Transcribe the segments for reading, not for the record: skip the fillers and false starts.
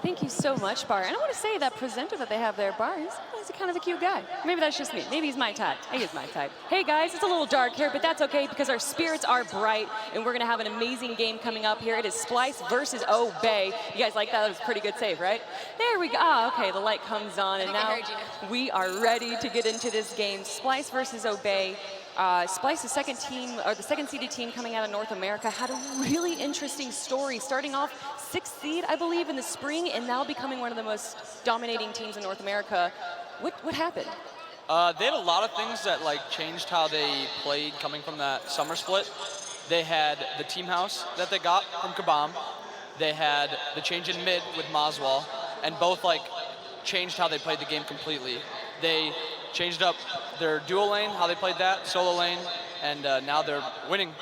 Thank you so much, Bar. And I want to say that presenter that they have there, Bar, he's kind of a cute guy. Maybe that's just me. Maybe he's my type. He is my type. Hey, guys, it's a little dark here, but that's okay because our spirits are bright, and we're going to have an amazing game coming up here. It is Splyce versus Obey. You guys like that? That was a pretty good save, right? There we go. Ah, okay, the light comes on, and now we are ready to get into this game. Splyce versus Obey. Splyce, the second team, or the second seeded team coming out of North America, had a really interesting story. Starting off 6th seed, I believe, in the spring, and now becoming one of the most dominating teams in North America. What happened? They had a lot of things that changed how they played coming from that summer split. They had the team house that they got from Kabam. They had the change in mid with Moswal, and both changed how they played the game completely. They changed up their dual lane, how they played that, solo lane, and now they're winning.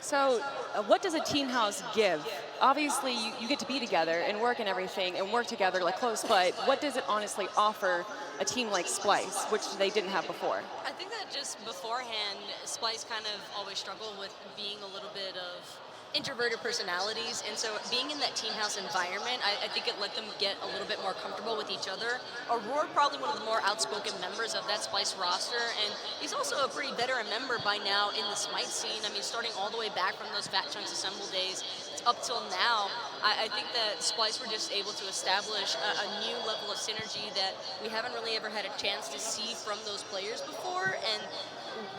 So what does a team house give? Obviously, you get to be together and work and everything and work together close, but what does it honestly offer a team like Splyce, which they didn't have before? I think that just beforehand, Splyce kind of always struggled with being a little bit of introverted personalities, and so being in that team house environment, I think it let them get a little bit more comfortable with each other. Aror, probably one of the more outspoken members of that Splyce roster, and he's also a pretty veteran member by now in the Smite scene. I mean, starting all the way back from those Fat Chunks Assemble days up till now, I think that Splyce were just able to establish a new level of synergy that we haven't really ever had a chance to see from those players before, and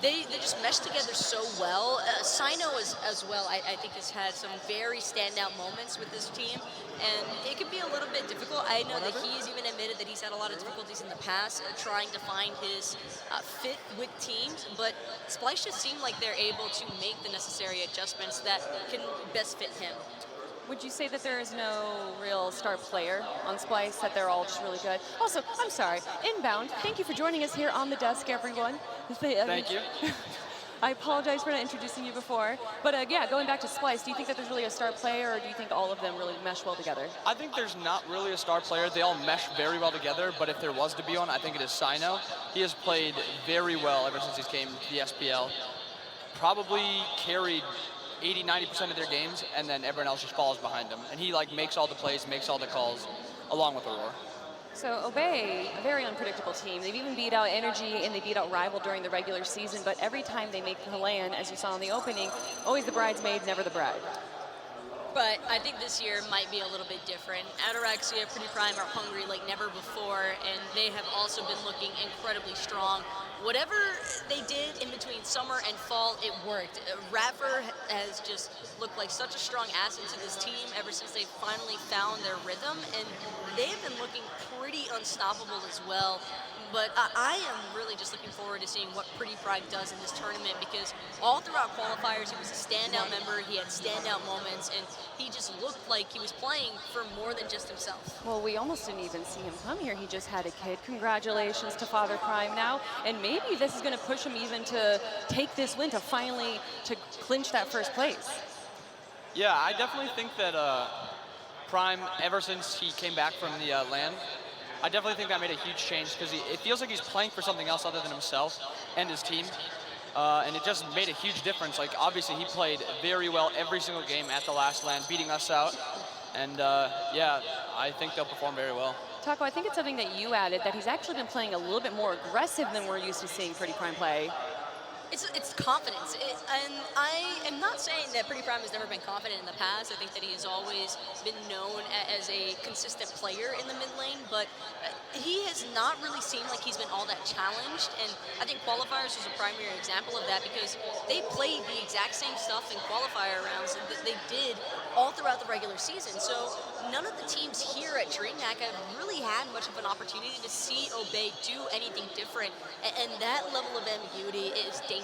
they just meshed together so well. Cyno as well, I think, has had some very standout moments with this team, and it can be a little bit difficult. I know that he's even admitted that he's had a lot of difficulties in the past trying to find his fit with teams, but Splyce just seem like they're able to make the necessary adjustments that can best fit him. Would you say that there is no real star player on Splyce, that they're all just really good? Also, I'm sorry, Inbound, thank you for joining us here on the desk, everyone. Thank you. I apologize for not introducing you before. But yeah, going back to Splyce, do you think that there's really a star player, or do you think all of them really mesh well together? I think there's not really a star player. They all mesh very well together, but if there was to be one, I think it is Cyno. He has played very well ever since he came to the SPL. Probably carried 80–90% of their games, and then everyone else just follows behind him. And he makes all the plays, makes all the calls, along with Aror. So Obey, a very unpredictable team. They've even beat out Energy and they beat out Rival during the regular season, but every time they make the LAN, as you saw in the opening, always the bridesmaid, never the bride. But I think this year might be a little bit different. Ataraxia, PrettyPriMe are hungry like never before, and they have also been looking incredibly strong. Whatever they did in between summer and fall, it worked. iRaffer has just looked like such a strong asset to this team ever since they finally found their rhythm, and they have been looking pretty unstoppable as well. But I am really just looking forward to seeing what PrettyPriMe does in this tournament, because all throughout qualifiers, he was a standout member, he had standout moments, and he just looked like he was playing for more than just himself. Well, we almost didn't even see him come here. He just had a kid. Congratulations to Father Prime now. And maybe this is going to push him even to take this win, to finally to clinch that first place. Yeah, I definitely think that Prime, ever since he came back from the LAN, I definitely think that made a huge change, because it feels like he's playing for something else other than himself and his team. And it just made a huge difference. Obviously, he played very well every single game at the last LAN, beating us out. And yeah, I think they'll perform very well. Taco, I think it's something that you added, that he's actually been playing a little bit more aggressive than we're used to seeing PrettyPriMe play. It's confidence, and I am not saying that PrettyPriMe has never been confident in the past. I think that he has always been known as a consistent player in the mid lane, but he has not really seemed like he's been all that challenged, and I think qualifiers was a primary example of that, because they played the exact same stuff in qualifier rounds that they did all throughout the regular season. So none of the teams here at DreamHack have really had much of an opportunity to see Obey do anything different, and that level of ambiguity is dangerous.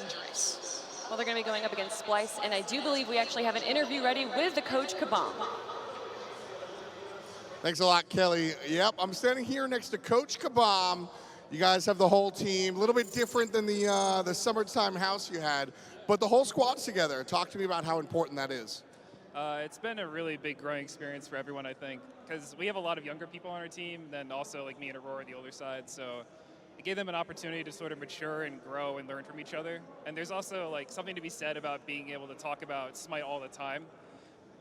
Well, they're going to be going up against Splyce, and I do believe we actually have an interview ready with the coach, Kabam. Thanks a lot, Kelly. Yep, I'm standing here next to Coach Kabam. You guys have the whole team, a little bit different than the summertime house you had, but the whole squad's together. Talk to me about how important that is. It's been a really big growing experience for everyone, I think, because we have a lot of younger people on our team, then also me and Aurora, the older side, so it gave them an opportunity to sort of mature and grow and learn from each other. And there's also something to be said about being able to talk about Smite all the time.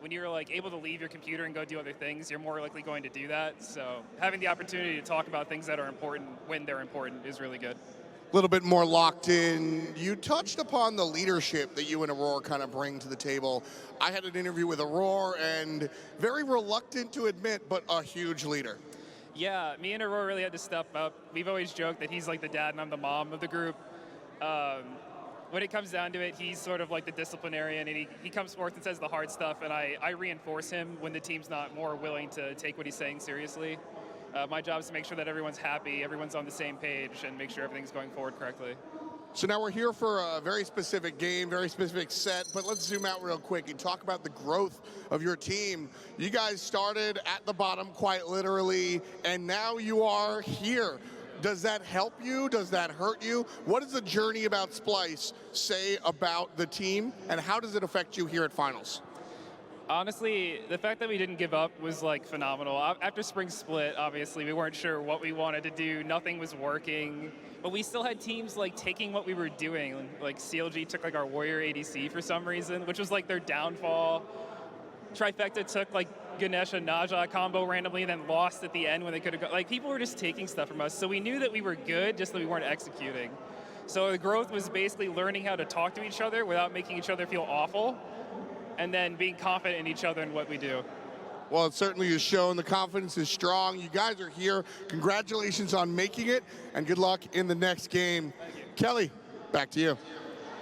when you're like able to leave your computer and go do other things, you're more likely going to do that. So having the opportunity to talk about things that are important when they're important is really good. A little bit more locked in. You touched upon the leadership that you and Aror kind of bring to the table. I had an interview with Aror, and very reluctant to admit, but a huge leader. Yeah, me and Aror really had to step up. We've always joked that he's like the dad and I'm the mom of the group. When it comes down to it, he's sort of like the disciplinarian, and he comes forth and says the hard stuff, and I reinforce him when the team's not more willing to take what he's saying seriously. My job is to make sure that everyone's happy, everyone's on the same page, and make sure everything's going forward correctly. So now we're here for a very specific game, very specific set, but let's zoom out real quick and talk about the growth of your team. You guys started at the bottom quite literally, and now you are here. Does that help you? Does that hurt you? What does the journey about Splyce say about the team, and how does it affect you here at Finals? Honestly, the fact that we didn't give up was like phenomenal. After spring split, obviously, we weren't sure what we wanted to do. Nothing was working, but we still had teams like taking what we were doing. Like CLG took like our Warrior ADC for some reason, which was like their downfall. Trifecta took like Ganesh and Naja combo randomly and then lost at the end when they could have got, like, people were just taking stuff from us. So we knew that we were good, just that we weren't executing. So the growth was basically learning how to talk to each other without making each other feel awful, and then being confident in each other and what we do. Well, it certainly is shown. The confidence is strong. You guys are here. Congratulations on making it, and good luck in the next game. Kelly, back to you.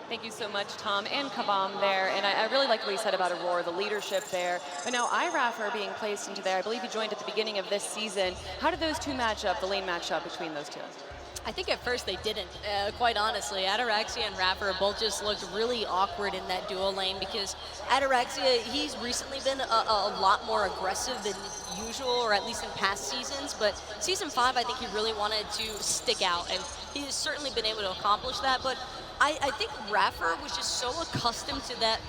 Thank you so much, Tom and Kabam there. And I really like what you said about Aror, the leadership there. But now iRaffer being placed into there. I believe he joined at the beginning of this season. How did those two match up, the lane match up between those two? I think at first they didn't, quite honestly. Ataraxia and Raffer both just looked really awkward in that duo lane because Ataraxia, he's recently been a lot more aggressive than usual, or at least in past seasons, but Season 5, I think he really wanted to stick out, and he has certainly been able to accomplish that, but I think Raffer was just so accustomed to that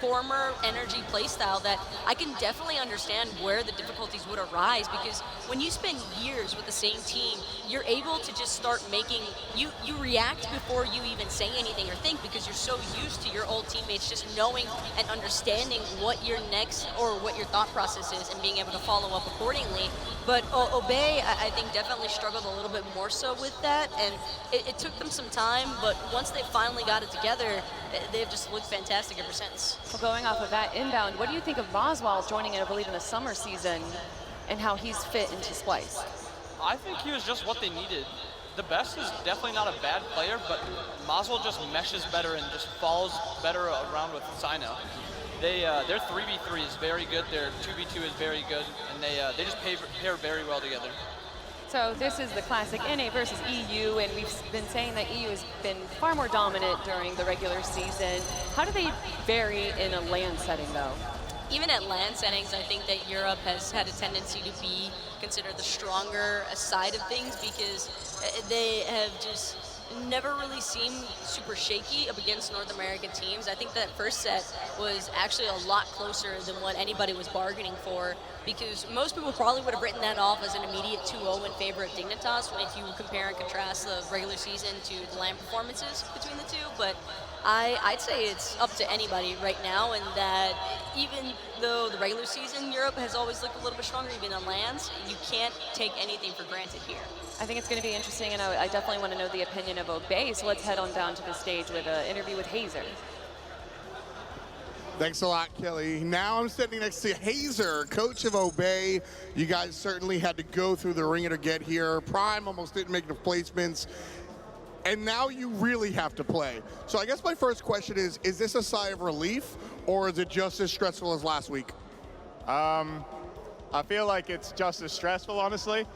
former energy playstyle that I can definitely understand where the difficulties would arise, because when you spend years with the same team, you're able to just start making, you react before you even say anything or think, because you're so used to your old teammates just knowing and understanding what your next, or what your thought process is, and being able to follow up accordingly. But Obey, I think, definitely struggled a little bit more so with that, and it took them some time, but once they finally got it together, they've just looked fantastic ever since. Well, going off of that inbound, what do you think of Moswal joining in, I believe, in the summer season, and how he's fit into Splyce? I think he was just what they needed. The best is definitely not a bad player, but Moswal just meshes better and just falls better around with Cyno. Their 3v3 is very good, their 2v2 is very good, and they just pair very well together. So this is the classic NA versus EU, and we've been saying that EU has been far more dominant during the regular season. How do they vary in a LAN setting, though? Even at LAN settings, I think that Europe has had a tendency to be considered the stronger side of things, because they have just never really seemed super shaky up against North American teams. I think that first set was actually a lot closer than what anybody was bargaining for, because most people probably would have written that off as an immediate 2-0 in favor of Dignitas if you compare and contrast the regular season to the LAN performances between the two. But I'd say it's up to anybody right now, and that even though the regular season Europe has always looked a little bit stronger, even on LANs, you can't take anything for granted here. I think it's going to be interesting, and I definitely want to know the opinion of Obey, so let's head on down to the stage with an interview with Hazer. Thanks a lot, Kelly. Now I'm standing next to Hazer, coach of Obey. You guys certainly had to go through the ringer to get here. Prime almost didn't make the placements, and now you really have to play. So I guess my first question is this a sigh of relief, or is it just as stressful as last week? I feel like it's just as stressful, honestly.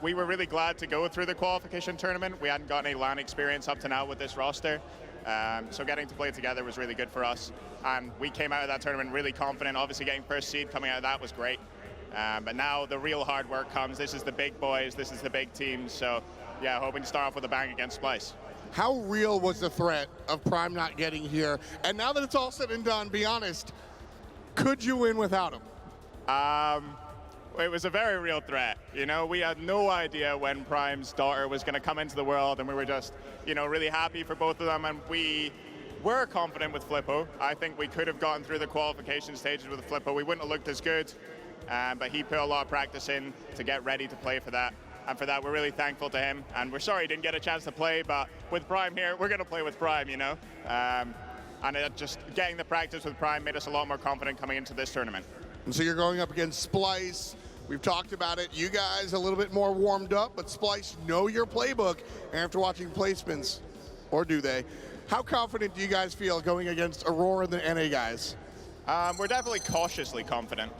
We were really glad to go through the qualification tournament. We hadn't got any LAN experience up to now with this roster. So getting to play together was really good for us. And we came out of that tournament really confident. Obviously getting first seed coming out of that was great. But now the real hard work comes. This is the big boys, this is the big teams. So yeah, hoping to start off with a bang against Splyce. How real was the threat of Prime not getting here? And now that it's all said and done, be honest, could you win without him? It was a very real threat. You know, we had no idea when Prime's daughter was going to come into the world, and we were just, you know, really happy for both of them. And we we're confident with Flippo. I think we could have gotten through the qualification stages with Flippo. We wouldn't have looked as good, but he put a lot of practice in to get ready to play for that. And for that, we're really thankful to him. And we're sorry he didn't get a chance to play, but with Prime here, we're going to play with Prime, you know? And just getting the practice with Prime made us a lot more confident coming into this tournament. And so you're going up against Splyce. We've talked about it. You guys a little bit more warmed up, but Splyce know your playbook after watching placements, or do they? How confident do you guys feel going against Aror and the NA guys? We're definitely cautiously confident.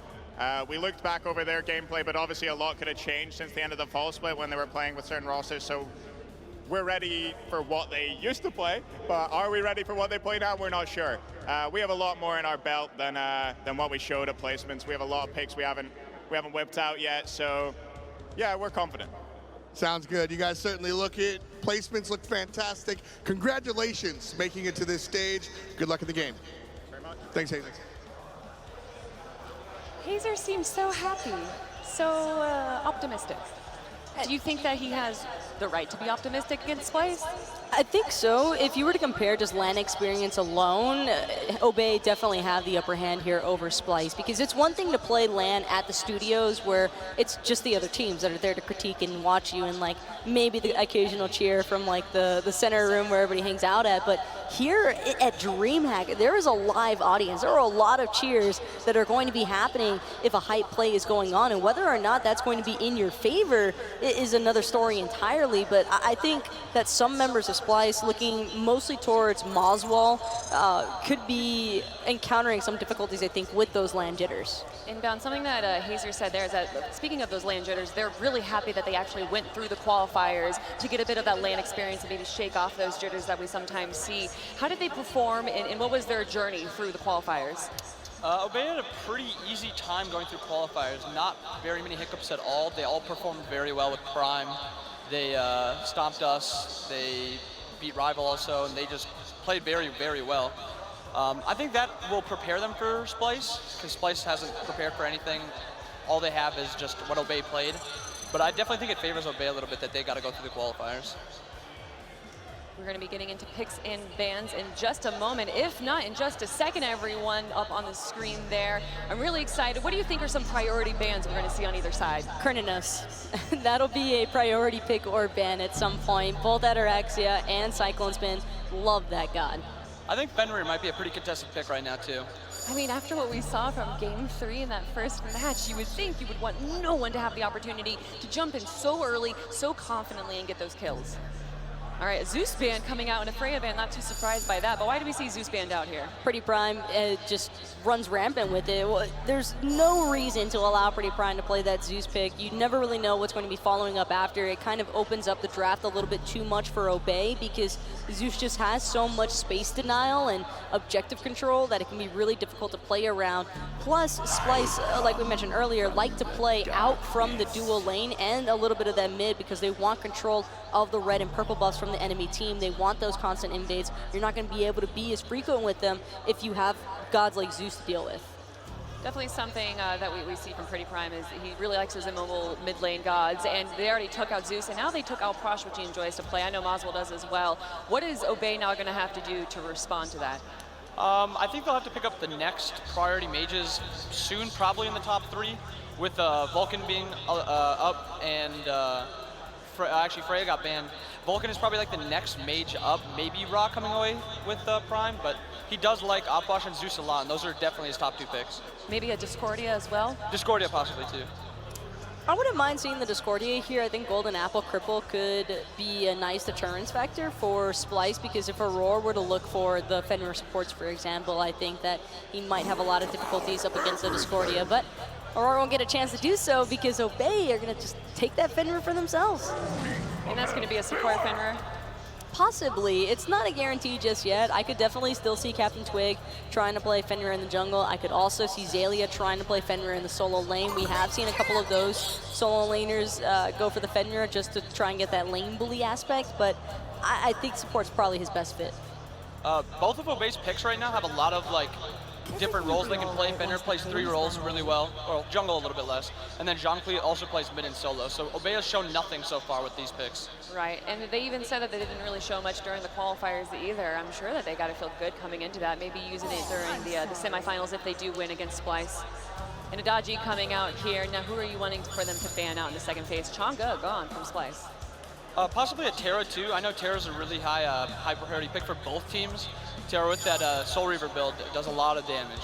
We looked back over their gameplay, but obviously a lot could have changed since the end of the fall split when they were playing with certain rosters, so we're ready for what they used to play, but are we ready for what they play now? We're not sure. We have a lot more in our belt than what we showed at placements. We have a lot of picks we haven't whipped out yet, so yeah, we're confident. Sounds good. You guys certainly look it. Placements look fantastic. Congratulations making it to this stage. Good luck in the game. Very much. Thanks, Hazer. Hazer seems so happy, so optimistic. Do you think that he has the right to be optimistic against Splyce? I think so. If you were to compare just LAN experience alone, Obey definitely have the upper hand here over Splyce, because it's one thing to play LAN at the studios where it's just the other teams that are there to critique and watch you, and like maybe the occasional cheer from like the center room where everybody hangs out at. But here at DreamHack, there is a live audience. There are a lot of cheers that are going to be happening if a hype play is going on, and whether or not that's going to be in your favor is another story entirely. But I think that some members of Splyce, looking mostly towards Moswal, could be encountering some difficulties, I think, with those LAN jitters. Inbound, something that Hazer said there is that, speaking of those LAN jitters, they're really happy that they actually went through the qualifiers to get a bit of that LAN experience and maybe shake off those jitters that we sometimes see. How did they perform, and what was their journey through the qualifiers? Obey had a pretty easy time going through qualifiers. Not very many hiccups at all. They all performed very well with Prime. They stomped us. They beat Rival also, and they just played very, very well. I think that will prepare them for Splyce, because Splyce hasn't prepared for anything. All they have is just what Obey played. But I definitely think it favors Obey a little bit that they got to go through the qualifiers. We're going to be getting into picks and bans in just a moment, if not in just a second, everyone up on the screen there. I'm really excited. What do you think are some priority bans we're going to see on either side? Kerninos. That'll be a priority pick or ban at some point. Both Ataraxia and CycloneSpin. Love that god. I think Fenrir might be a pretty contested pick right now, too. I mean, after what we saw from Game 3 in that first match, you would think you would want no one to have the opportunity to jump in so early, so confidently, and get those kills. All right, Zeus Band coming out in a Freya Band, not too surprised by that, but why do we see Zeus Band out here? PrettyPriMe just runs rampant with it. Well, there's no reason to allow PrettyPriMe to play that Zeus pick. You never really know what's going to be following up after. It kind of opens up the draft a little bit too much for Obey, because Zeus just has so much space denial and objective control that it can be really difficult to play around. Plus, Splyce, like we mentioned earlier, like to play out from the dual lane and a little bit of that mid, because they want control of the red and purple buffs from the enemy team. They want those constant invades. You're not going to be able to be as frequent with them if you have gods like Zeus to deal with. Definitely something that we see from PrettyPriMe is he really likes his immobile mid lane gods, and they already took out Zeus, and now they took out Puch, which he enjoys to play. I know Moswal does as well. What is Obey now going to have to do to respond to that? I think they'll have to pick up the next priority mages soon, probably in the top 3, with Vulcan being up and actually Freya got banned. Vulcan is probably like the next mage up, maybe Ra coming away with Prime, but he does like Apash and Zeus a lot, and those are definitely his top 2 picks. Maybe a Discordia as well? Discordia possibly too. I wouldn't mind seeing the Discordia here. I think Golden Apple Cripple could be a nice deterrence factor for Splyce, because if Aror were to look for the Fenrir supports, for example, I think that he might have a lot of difficulties up against the Discordia, but Aror won't get a chance to do so because Obey are going to just take that Fenrir for themselves. And that's going to be a support Fenrir? Possibly. It's not a guarantee just yet. I could definitely still see CaptainTwig trying to play Fenrir in the jungle. I could also see Xaliea trying to play Fenrir in the solo lane. We have seen a couple of those solo laners go for the Fenrir just to try and get that lane bully aspect, but I think support's probably his best fit. Both of Obey's picks right now have a lot of like different roles they can play. Fenrir plays 3 roles really well, or jungle a little bit less, and then Zhong also plays mid and solo. So Obey has shown nothing so far with these picks. Right, and they even said that they didn't really show much during the qualifiers either. I'm sure that they got to feel good coming into that, maybe using it during the semifinals if they do win against Splyce. And Adaji coming out here. Now, who are you wanting for them to ban out in the second phase? Chang'e gone from Splyce. Possibly a Terra too. I know Terra's a really high priority pick for both teams. Terra with that Soul Reaver build does a lot of damage.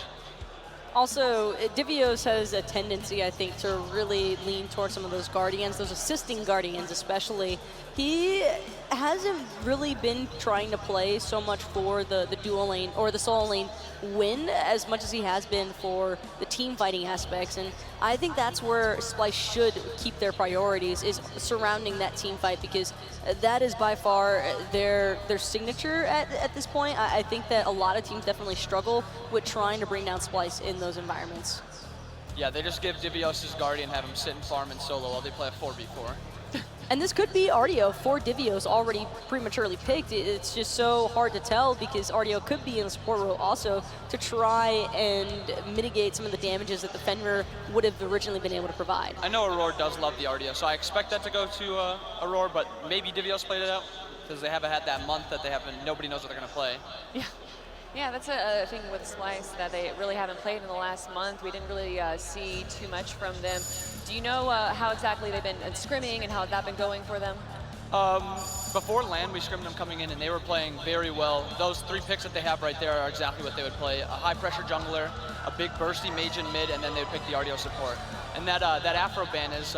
Also, Divios has a tendency, I think, to really lean towards some of those Guardians, those assisting Guardians especially. He hasn't really been trying to play so much for the dual lane or the solo lane win as much as he has been for the team fighting aspects. And I think that's where Splyce should keep their priorities, is surrounding that team fight, because that is by far their signature at this point. I think that a lot of teams definitely struggle with trying to bring down Splyce in those environments. Yeah, they just give Divios his Guardian, have him sit and farm in solo while they play a 4v4. And this could be Artio for Divios already prematurely picked. It's just so hard to tell, because Artio could be in the support role also to try and mitigate some of the damages that the Fenrir would have originally been able to provide. I know Aror does love the Artio, so I expect that to go to Aror, but maybe Divios played it out, because they haven't had that month that they haven't, nobody knows what they're going to play. Yeah. Yeah, that's a thing with Splyce that they really haven't played in the last month. We didn't really see too much from them. Do you know how exactly they've been scrimming and how that been going for them? Before LAN, we scrimmed them coming in, and they were playing very well. Those 3 picks that they have right there are exactly what they would play. A high-pressure jungler, a big bursty mage in mid, and then they would pick the Artio support. And that Afro ban is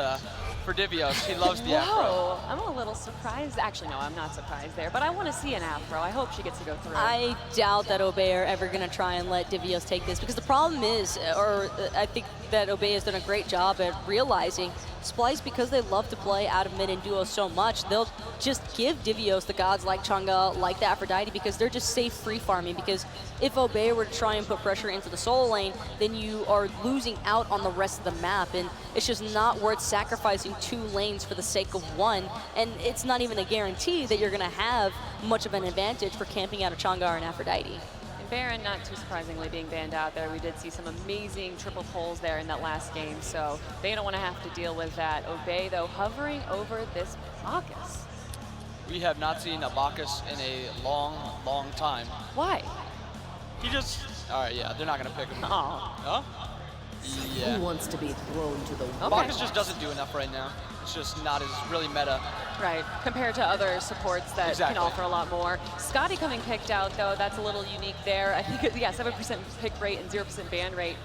for Divios. He loves the Afro. Whoa, I'm a little surprised. Actually, no, I'm not surprised there, but I want to see an Afro. I hope she gets to go through. I doubt that Obey are ever going to try and let Divios take this, because the problem is, or I think that Obey has done a great job at realizing, Splyce, because they love to play out of mid and duo so much, they'll just give Divios the gods like Chang'e, like the Aphrodite, because they're just safe free farming. Because if Obey were to try and put pressure into the solo lane, then you are losing out on the rest of the map, and it's just not worth sacrificing 2 lanes for the sake of 1, and it's not even a guarantee that you're going to have much of an advantage for camping out a Chang'e or an Aphrodite. And Baron, not too surprisingly, being banned out there. We did see some amazing triple pulls there in that last game, so they don't want to have to deal with that. Obey, though, hovering over this Bacchus. We have not seen a Bacchus in a long, long time. Why? He just, all right, yeah, they're not going to pick him. Oh. Huh? Yeah. Who wants to be thrown to the Okay. Bacchus just doesn't do enough right now. It's just not as really meta. Right, compared to other supports that Exactly. can offer a lot more. Skadi coming picked out, though, that's a little unique there. I think, yeah, 7% pick rate and 0% ban rate.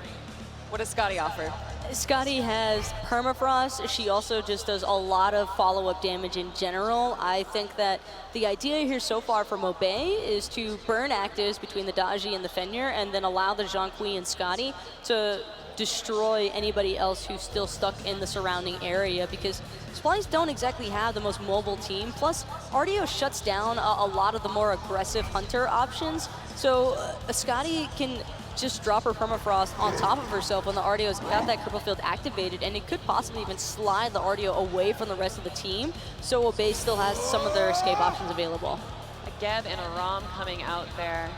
What does Skadi offer? Skadi has permafrost. She also just does a lot of follow-up damage in general. I think that the idea here so far from Obey is to burn actives between the Daji and the Fenrir, and then allow the Zhong and Skadi to destroy anybody else who's still stuck in the surrounding area, because Splyce don't exactly have the most mobile team. Plus, Artio shuts down a lot of the more aggressive hunter options. So Skadi can just drop her permafrost on top of herself when the Artio's got that cripple field activated, and it could possibly even slide the Artio away from the rest of the team. So Obey still has some of their escape options available. A Geb and a Ram coming out there.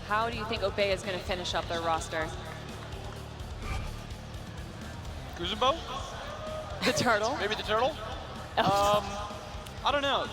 How do you think Obey is going to finish up their roster? Kuzenbo? The turtle? Maybe the turtle? I don't know,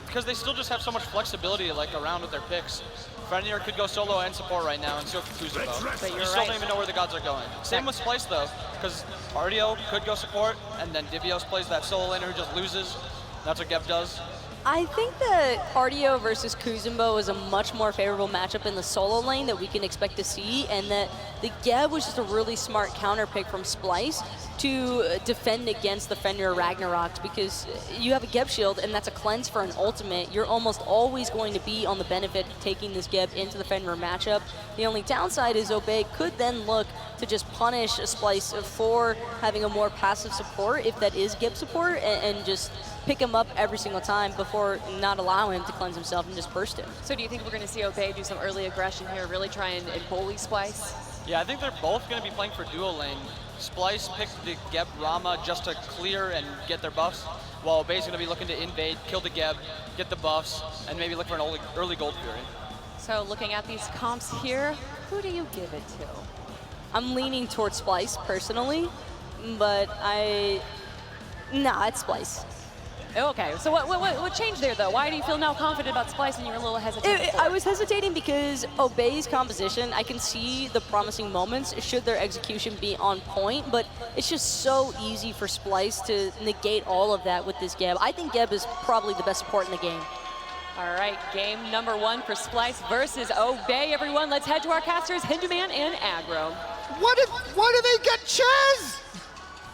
because they still just have so much flexibility like around with their picks. Fenrir could go solo and support right now, and so could Kuzenbo. But You you're still right. don't even know where the gods are going. Same with Splyce though, because Artio could go support, and then Divios plays that solo laner who just loses. That's what Geb does. I think that Artio versus Kuzenbo is a much more favorable matchup in the solo lane that we can expect to see, and that the Geb was just a really smart counter pick from Splyce to defend against the Fenrir Ragnaroks, because you have a Geb shield, and that's a cleanse for an ultimate. You're almost always going to be on the benefit of taking this Geb into the Fenrir matchup. The only downside is Obey could then look to just punish a Splyce for having a more passive support, if that is Geb support, and just pick him up every single time before not allow him to cleanse himself and just burst him. So do you think we're going to see Obey do some early aggression here, really try and bully Splyce? Yeah, I think they're both going to be playing for dual lane. Splyce picked the Geb Rama just to clear and get their buffs, while Obey's going to be looking to invade, kill the Geb, get the buffs, and maybe look for an early Gold Fury. So looking at these comps here, Who do you give it to? I'm leaning towards Splyce personally, but nah, it's Splyce. Okay, so what changed there, though? Why do you feel now confident about Splyce and you were a little hesitant? I was hesitating because Obey's composition, I can see the promising moments should their execution be on point, but it's just so easy for Splyce to negate all of that with this Geb. I think Geb is probably the best support in the game. All right, game number 1 for Splyce versus Obey, everyone. Let's head to our casters, Hinduman and Aggro. Why do they get chairs?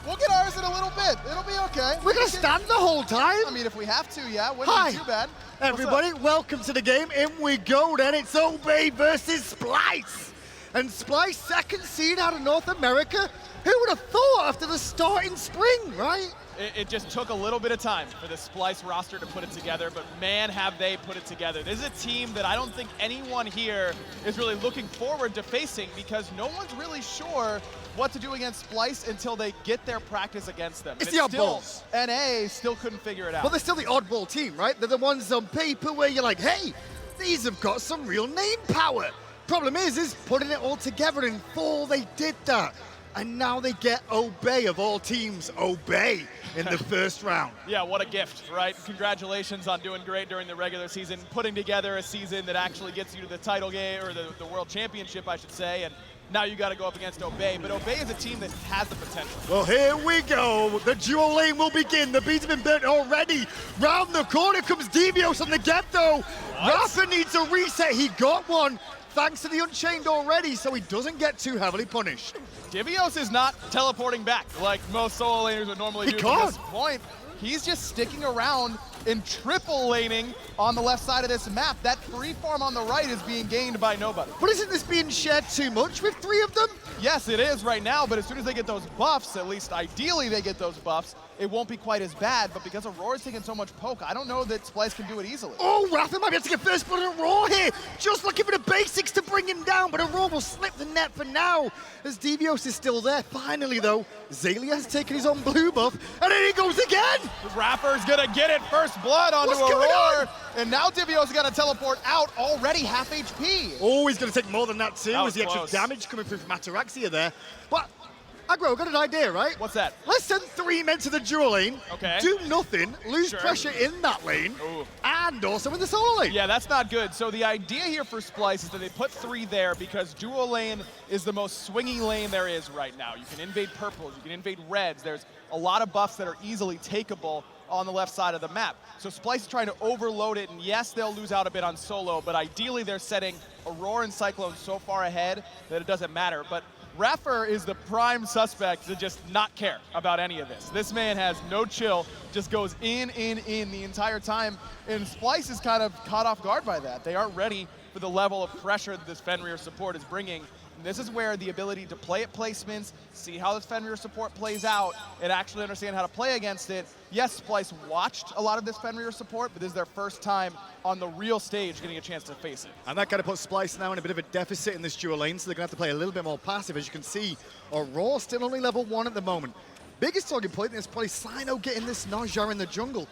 We'll get ours in a little bit. It'll be okay. We're gonna stand the whole time? I mean, if we have to, yeah. Wouldn't Hi, be too bad. everybody. Welcome to the game. In we go then. It's Obey versus Splyce. And Splyce, second seed out of North America. Who would have thought after the start in spring, right? It just took a little bit of time for the Splyce roster to put it together, but man, have they put it together. This is a team that I don't think anyone here is really looking forward to facing because no one's really sure what to do against Splyce until they get their practice against them. It's the oddballs. NA still couldn't figure it out. Well, they're still the oddball team, right? They're the ones on paper where you're like, hey, these have got some real name power. Problem is putting it all together in fall, they did that. And now they get Obey, of all teams, Obey in the first round. Yeah, what a gift, right? Congratulations on doing great during the regular season, putting together a season that actually gets you to the title game, or the World Championship, I should say, and now you got to go up against Obey, but Obey is a team that has the potential. Well, here we go. The dual lane will begin. The beats have been burnt already. Round the corner comes Divios on the get, though. Rafa needs a reset. He got one, thanks to the Unchained already, so he doesn't get too heavily punished. Divios is not teleporting back like most solo laners would normally do at this point. He's just sticking around in triple laning on the left side of this map. That free farm on the right is being gained by nobody. But isn't this being shared too much with 3 of them? Yes, it is right now, but as soon as they get those buffs, at least ideally they get those buffs, it won't be quite as bad, but because Auror's taking so much poke, I don't know that Splyce can do it easily. Oh, Rafa might be able to get first blood on Auror here. Just looking for the basics to bring him down, but Auror will slip the net for now, as Divios is still there. Finally, though, Xaliea has taken his own blue buff, and then he goes again. Raffer's gonna get it, first blood onto Auror, and now Divios is gonna teleport out, already half HP. Oh, he's gonna take more than that too, That as the was extra close. damage coming through from Ataraxia there. But Aggro, I've got an idea, right? What's that? Let's send 3 men to the dual lane, Okay. do nothing, lose Sure. pressure in that lane, Ooh. and also in the solo lane. Yeah, that's not good. So the idea here for Splyce is that they put 3 there because dual lane is the most swingy lane there is right now. You can invade purples, you can invade reds. There's a lot of buffs that are easily takeable on the left side of the map. So Splyce is trying to overload it, and yes, they'll lose out a bit on solo, but ideally they're setting Aror and Cyclone so far ahead that it doesn't matter. But Raffer is the prime suspect to just not care about any of this. This man has no chill, just goes in the entire time, and Splyce is kind of caught off guard by that. They aren't ready for the level of pressure that this Fenrir support is bringing. And this is where the ability to play at placements, see how this Fenrir support plays out, and actually understand how to play against it. Yes, Splyce watched a lot of this Fenrir support, but this is their first time on the real stage getting a chance to face it. And that kind of puts Splyce now in a bit of a deficit in this dual lane, so they're going to have to play a little bit more passive. As you can see, Auror still only level 1 at the moment. Biggest talking point is probably Cyno getting this Naja in the jungle.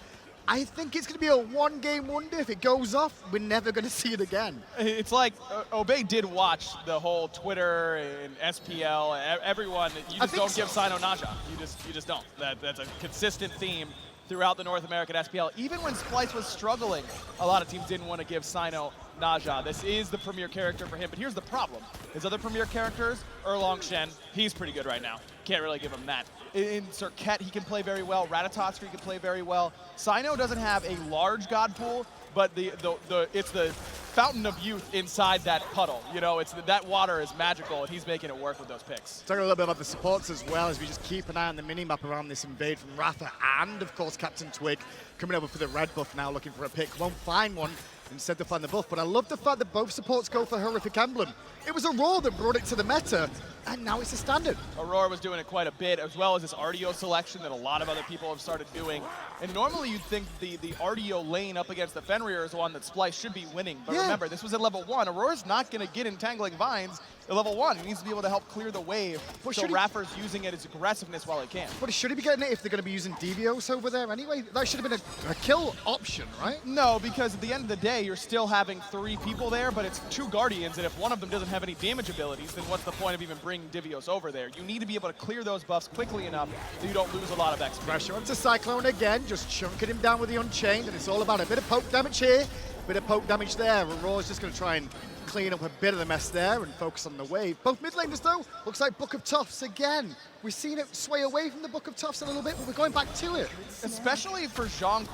I think it's going to be a 1-game wonder. If it goes off, we're never going to see it again. It's like Obey did watch the whole Twitter and SPL, everyone. You just don't give Cyno Naja. You just don't. That's a consistent theme throughout the North American SPL. Even when Splyce was struggling, a lot of teams didn't want to give Cyno Naja. This is the premier character for him, but here's the problem. His other premier characters, Erlong Shen, he's pretty good right now. Can't really give him that. In Circuit, he can play very well. Ratatoskr, he can play very well. Cyno doesn't have a large god pool, but it's the fountain of youth inside that puddle. You know, that water is magical, and he's making it work with those picks. Talking a little bit about the supports as well, as we just keep an eye on the mini-map around this invade from Rafa, and of course CaptainTwig coming over for the red buff now, looking for a pick. Won't find one, instead to find the buff, but I love the fact that both supports go for Horrific Emblem. It was Auror that brought it to the meta, and now it's a standard. Aror was doing it quite a bit, as well as this Artio selection that a lot of other people have started doing. And normally you'd think the Artio lane up against the Fenrir is the one that Splyce should be winning. But remember, this was at level 1. Aror's not going to get Entangling Vines at level 1. He needs to be able to help clear the wave. But so Raffer's using it as aggressiveness while he can. But should he be getting it if they're going to be using Divios over there anyway? That should have been a kill option, right? No, because at the end of the day, you're still having 3 people there, but it's 2 Guardians, and if one of them doesn't have any damage abilities, then what's the point of even bringing Divios over there? You need to be able to clear those buffs quickly enough that you don't lose a lot of XP. Pressure onto Cyclone again, just chunking him down with the Unchained, and it's all about a bit of poke damage here, a bit of poke damage there. Auror's just going to try and clean up a bit of the mess there and focus on the wave. Both mid laners though, looks like Book of Tufts again. We've seen it sway away from the Book of Tufts a little bit, but we're going back to it. Especially for Zhong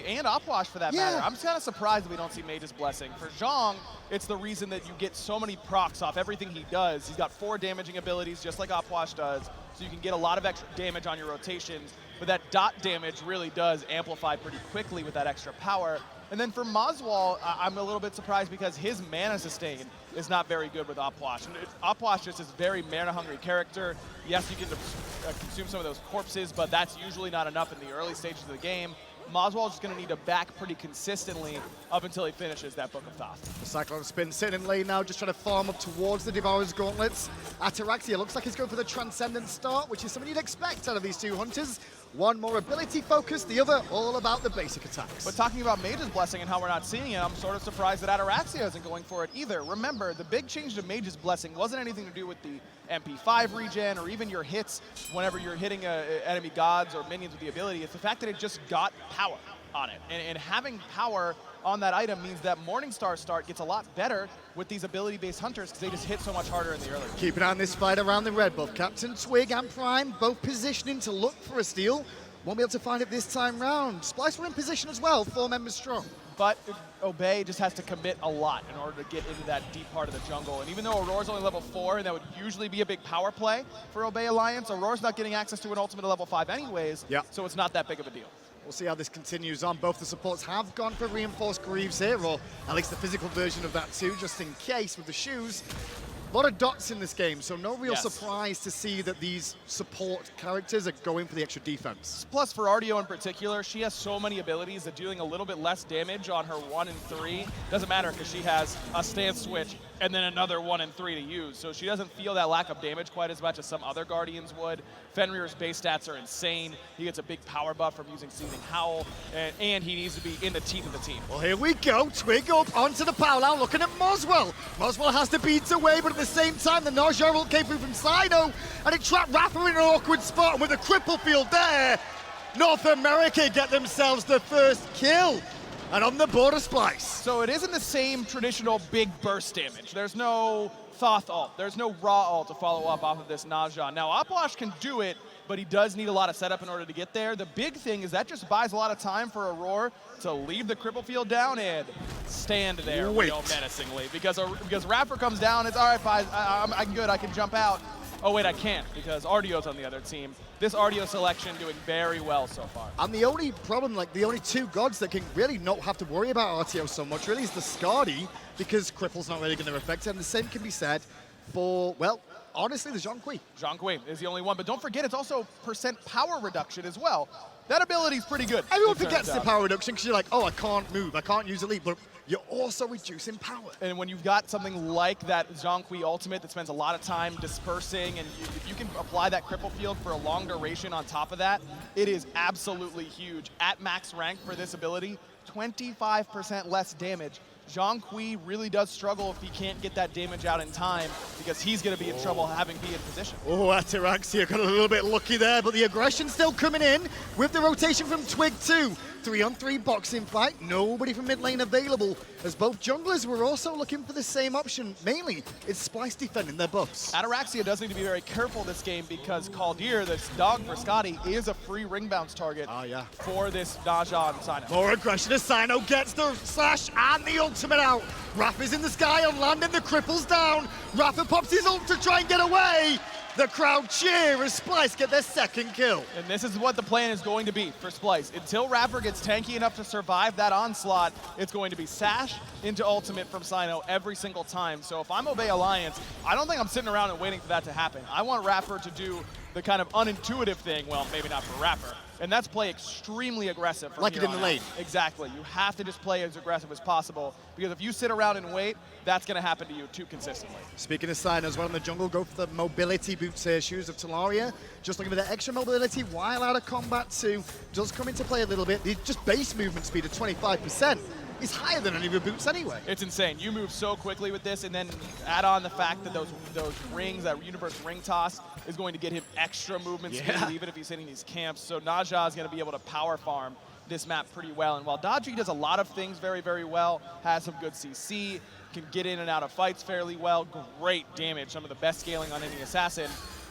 and Opwash for that matter. I'm kind of surprised that we don't see Mage's Blessing. For Zhong, it's the reason that you get so many procs off everything he does. He's got 4 damaging abilities just like Opwash does, so you can get a lot of extra damage on your rotations, but that dot damage really does amplify pretty quickly with that extra power. And then for Moswal, I'm a little bit surprised because his mana sustain is not very good with Opwash. And Opwash just is a very mana-hungry character. Yes, you can consume some of those corpses, but that's usually not enough in the early stages of the game. Moswal is going to need to back pretty consistently up until he finishes that Book of Thoth. The CycloneSpin sitting in lane now, just trying to farm up towards the Devourer's Gauntlets. Ataraxia looks like he's going for the Transcendent start, which is something you'd expect out of these 2 hunters. One more ability focused, the other all about the basic attacks. But talking about Mage's Blessing and how we're not seeing it, I'm sort of surprised that Ataraxia isn't going for it either. Remember, the big change to Mage's Blessing wasn't anything to do with the MP5 regen or even your hits whenever you're hitting enemy gods or minions with the ability. It's the fact that it just got power on it. And having power on that item means that Morningstar start gets a lot better with these ability-based hunters because they just hit so much harder in the early. Keep an eye on this fight around the red buff. CaptainTwig and Prime both positioning to look for a steal. Won't be able to find it this time round. Splyce were in position as well, 4 members strong. But Obey just has to commit a lot in order to get into that deep part of the jungle. And even though Auror's only level 4, and that would usually be a big power play for Obey Alliance, Auror's not getting access to an ultimate at level 5 anyways, so it's not that big of a deal. We'll see how this continues on. Both the supports have gone for reinforced Greaves here, or at least the physical version of that too, just in case with the shoes. A lot of dots in this game, so no real surprise to see that these support characters are going for the extra defense. Plus, for Artio in particular, she has so many abilities that dealing a little bit less damage on her 1 and 3 doesn't matter because she has a stance switch and then another 1 and 3 to use. So she doesn't feel that lack of damage quite as much as some other Guardians would. Fenrir's base stats are insane. He gets a big power buff from using Seething Howl, and he needs to be in the teeth of the team. Well, here we go. Twig up onto the powwow, looking at Moswal. Moswal has to beat away, but at the same time, the Naja ult came through from Cyno, and it trapped Raffer in an awkward spot. And with a cripple field there, North America get themselves the first kill. And on the board of Splyce. So it isn't the same traditional big burst damage. There's no Thoth ult. There's no Raw ult to follow up off of this Naja. Now, Opwash can do it, but he does need a lot of setup in order to get there. The big thing is that just buys a lot of time for Aror to leave the cripple field down and stand there menacingly. Because Raffer comes down, it's all right, guys, I'm good, I can jump out. Oh wait, I can't because Artio's on the other team. This Artio selection doing very well so far. And the only problem, like the only 2 gods that can really not have to worry about Artio so much really is the Skadi, because Cripple's not really going to affect it. And the same can be said for, well, honestly, the Zhong. Zhong is the only one, but don't forget it's also percent power reduction as well. That ability's pretty good. Everyone forgets the power reduction because you're like, oh, I can't move, I can't use Elite, but you're also reducing power. And when you've got something like that Zhong ultimate that spends a lot of time dispersing, and if you can apply that cripple field for a long duration on top of that, it is absolutely huge. At max rank for this ability, 25% less damage. Zhong really does struggle if he can't get that damage out in time because he's going to be in trouble having be in position. Oh, Ataraxia got a little bit lucky there, but the aggression still coming in with the rotation from Twig too. 3-on-3 boxing fight, nobody from mid lane available, as both junglers were also looking for the same option. Mainly, it's Splyce defending their buffs. Ataraxia does need to be very careful this game because Kaldir, this dog for Skadi, is a free ring bounce target for this Naja and Cyno. More aggression as Cyno gets the slash and the ultimate out. Raffer's in the sky on landing, the cripple's down. Raffer pops his ult to try and get away. The crowd cheer as Splyce get their second kill. And this is what the plan is going to be for Splyce. Until iRaffer gets tanky enough to survive that onslaught, it's going to be Sash into ultimate from Cyno every single time. So if I'm Obey Alliance, I don't think I'm sitting around and waiting for that to happen. I want iRaffer to do the kind of unintuitive thing, well, maybe not for iRaffer, and that's play extremely aggressive from like here it in on the lane. out. Exactly. You have to just play as aggressive as possible, because if you sit around and wait, that's going to happen to you too consistently. Speaking of Cyno as well in the jungle, go for the mobility boots here, shoes of Talaria. Just looking for the extra mobility while out of combat too. Does come into play a little bit. The just base movement speed of 25% is higher than any of your boots anyway. It's insane. You move so quickly with this, and then add on the fact that those rings, that universe ring toss, is going to get him extra movement speed, even if he's hitting these camps. So Naja is going to be able to power farm this map pretty well. And while Dodgy does a lot of things very, very well, has some good CC, can get in and out of fights fairly well, great damage, some of the best scaling on any assassin,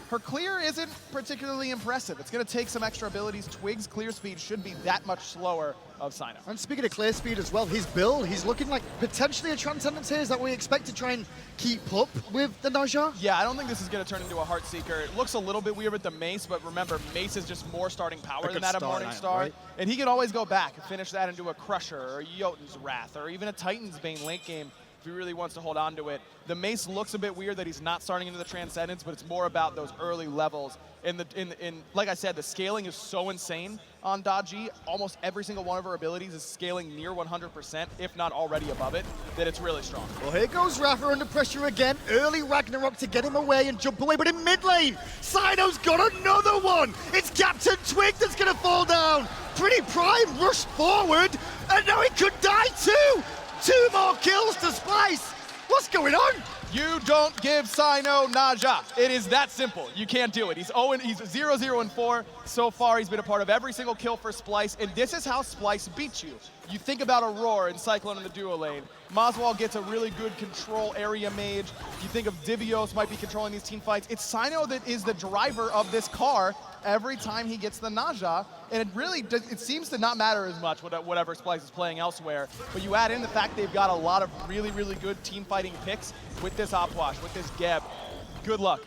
her clear isn't particularly impressive. It's going to take some extra abilities. Twig's clear speed should be that much slower of Cyno. And speaking of clear speed as well, his build, he's looking like potentially a Transcendence here. Is that what we expect to try and keep up with the Naja? Yeah, I don't think this is going to turn into a Heartseeker. It looks a little bit weird with the Mace, but remember, Mace is just more starting power than that of Morningstar. Right? And he can always go back and finish that into a Crusher or a Jotun's Wrath or even a Titan's Bane late game if he really wants to hold on to it. The Mace looks a bit weird that he's not starting into the Transcendence, but it's more about those early levels. Like I said, the scaling is so insane on Dodgy. Almost every single one of her abilities is scaling near 100%, if not already above it, that it's really strong. Well, here goes Raffer under pressure again. Early Ragnarok to get him away and jump away, but in mid lane, Cyno's got another one. It's CaptainTwig that's going to fall down. PrettyPriMe rushed forward, and now he could die too. 2 more kills to Splyce. What's going on? You don't give Cyno Naja. It is that simple. You can't do it. He's 0-0-4. So far, he's been a part of every single kill for Splyce, and this is how Splyce beats you. You think about Aror and Cyclone in the duo lane. Moswal gets a really good control area mage. You think of Divios might be controlling these team fights. It's Cyno that is the driver of this car every time he gets the Naja, and it seems to not matter as much whatever Splyce is playing elsewhere, but you add in the fact they've got a lot of really, really good team fighting picks with this Opwash, with this Geb. Good luck.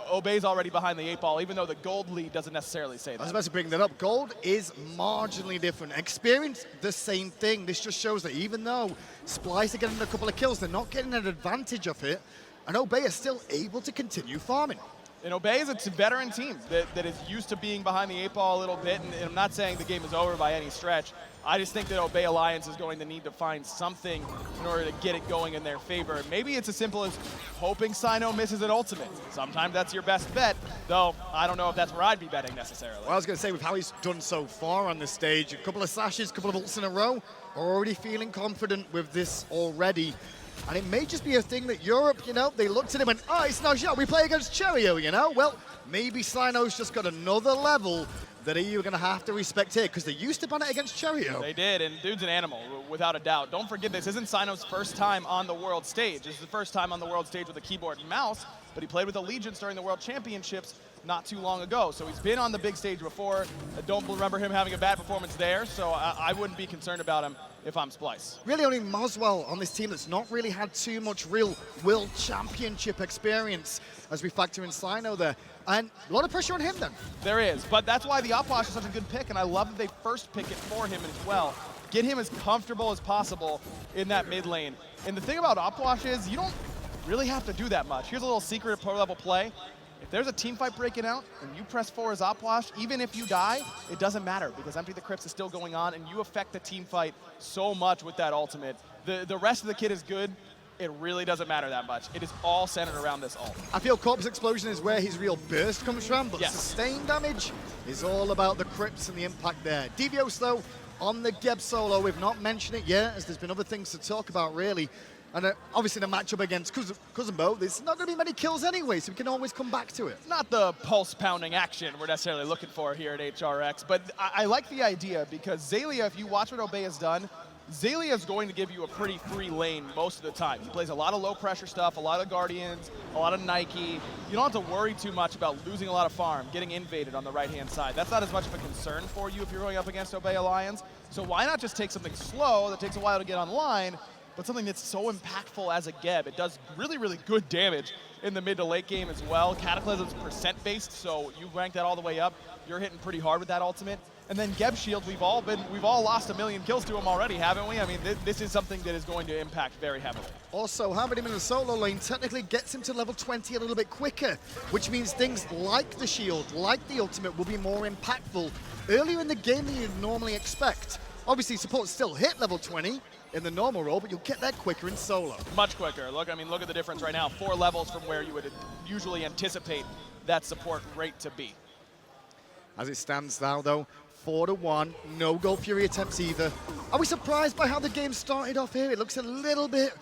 Obey's already behind the 8-ball, even though the gold lead doesn't necessarily say that. I was about to bring that up. Gold is marginally different. Experience, the same thing. This just shows that even though Splyce are getting a couple of kills, they're not getting an advantage of it, and Obey is still able to continue farming. And Obey is a veteran team that is used to being behind the 8-ball a little bit, and I'm not saying the game is over by any stretch. I just think that Obey Alliance is going to need to find something in order to get it going in their favor. Maybe it's as simple as hoping Cyno misses an ultimate. Sometimes that's your best bet, though I don't know if that's where I'd be betting necessarily. Well, I was going to say, with how he's done so far on this stage, a couple of sashes, a couple of ults in a row, already feeling confident with this already. And it may just be a thing that Europe, they looked at him and, oh, it's no shot, we play against Cherio, Well, maybe Cyno's just got another level that you're going to have to respect here, because they used to ban it against Cherio. They did, and dude's an animal, without a doubt. Don't forget, this isn't Cyno's first time on the world stage. This is the first time on the world stage with a keyboard and mouse, but he played with Allegiance during the World Championships not too long ago. So he's been on the big stage before. I don't remember him having a bad performance there, so I wouldn't be concerned about him if I'm Splyce. Really only Moswal on this team that's not really had too much real World Championship experience as we factor in Cyno there. And a lot of pressure on him then. There is, but that's why the Opwash is such a good pick, and I love that they first pick it for him as well. Get him as comfortable as possible in that mid lane. And the thing about Opwash is you don't really have to do that much. Here's a little secret pro level play. If there's a team fight breaking out and you press 4 as Opwash, even if you die, it doesn't matter because Empty the Crypts is still going on and you affect the team fight so much with that ultimate. The rest of the kit is good. It really doesn't matter that much. It is all centered around this ult. I feel Corpse Explosion is where his real burst comes from, but yes, sustained damage is all about the Crypts and the impact there. Divios, though, on the Geb solo, we've not mentioned it yet, as there's been other things to talk about, really. And obviously the matchup against Kuzenbo, there's not going to be many kills anyway, so we can always come back to it. Not the pulse-pounding action we're necessarily looking for here at HRX, but I like the idea because Xaliea, if you watch what Obey has done, Xaliea is going to give you a pretty free lane most of the time. He plays a lot of low-pressure stuff, a lot of Guardians, a lot of Nike. You don't have to worry too much about losing a lot of farm, getting invaded on the right-hand side. That's not as much of a concern for you if you're going up against Obey Alliance. So why not just take something slow that takes a while to get online but something that's so impactful as a Geb. It does really, really good damage in the mid to late game as well. Cataclysm's percent-based, so you rank that all the way up. You're hitting pretty hard with that ultimate. And then Geb Shield, we've all lost 1 million kills to him already, haven't we? I mean, this is something that is going to impact very heavily. Also, having him in the solo lane technically gets him to level 20 a little bit quicker, which means things like the shield, like the ultimate, will be more impactful earlier in the game than you'd normally expect. Obviously, support still hit level 20 in the normal role, but you'll get that quicker in solo. Much quicker. Look at the difference right now. 4 levels from where you would usually anticipate that support rate to be. As it stands now, though, 4-1, no Gold Fury attempts either. Are we surprised by how the game started off here? It looks a little bit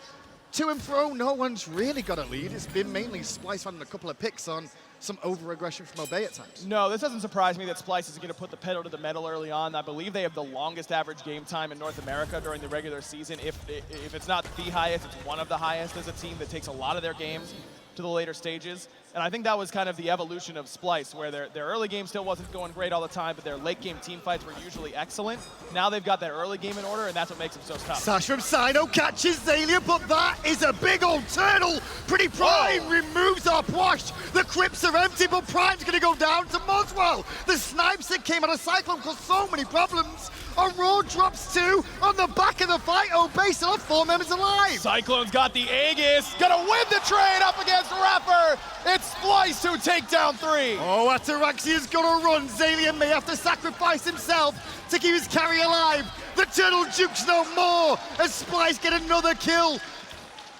to and fro. No one's really got a lead. It's been mainly Splyce finding a couple of picks on some over-aggression from Obey at times. No, this doesn't surprise me that Splyce is going to put the pedal to the metal early on. I believe they have the longest average game time in North America during the regular season. If it's not the highest, it's one of the highest as a team that takes a lot of their games to the later stages. And I think that was kind of the evolution of Splyce, where their early game still wasn't going great all the time, but their late game team fights were usually excellent. Now they've got that early game in order, and that's what makes them so tough. Sash from Cyno catches Xaliea, but that is a big old turtle. PrettyPriMe removes our Puch. The crypts are empty, but Prime's going to go down to Moswal. The snipes that came out of Cyclone caused so many problems. Aror drops 2 on the back of the fight. Obey still have 4 members alive. Cyclone's got the Aegis, gonna win the trade up against iRaffer. It's Splyce who take down 3. Oh, Ataraxia's gonna run. Xaliea may have to sacrifice himself to keep his carry alive. The turtle jukes no more as Splyce get another kill.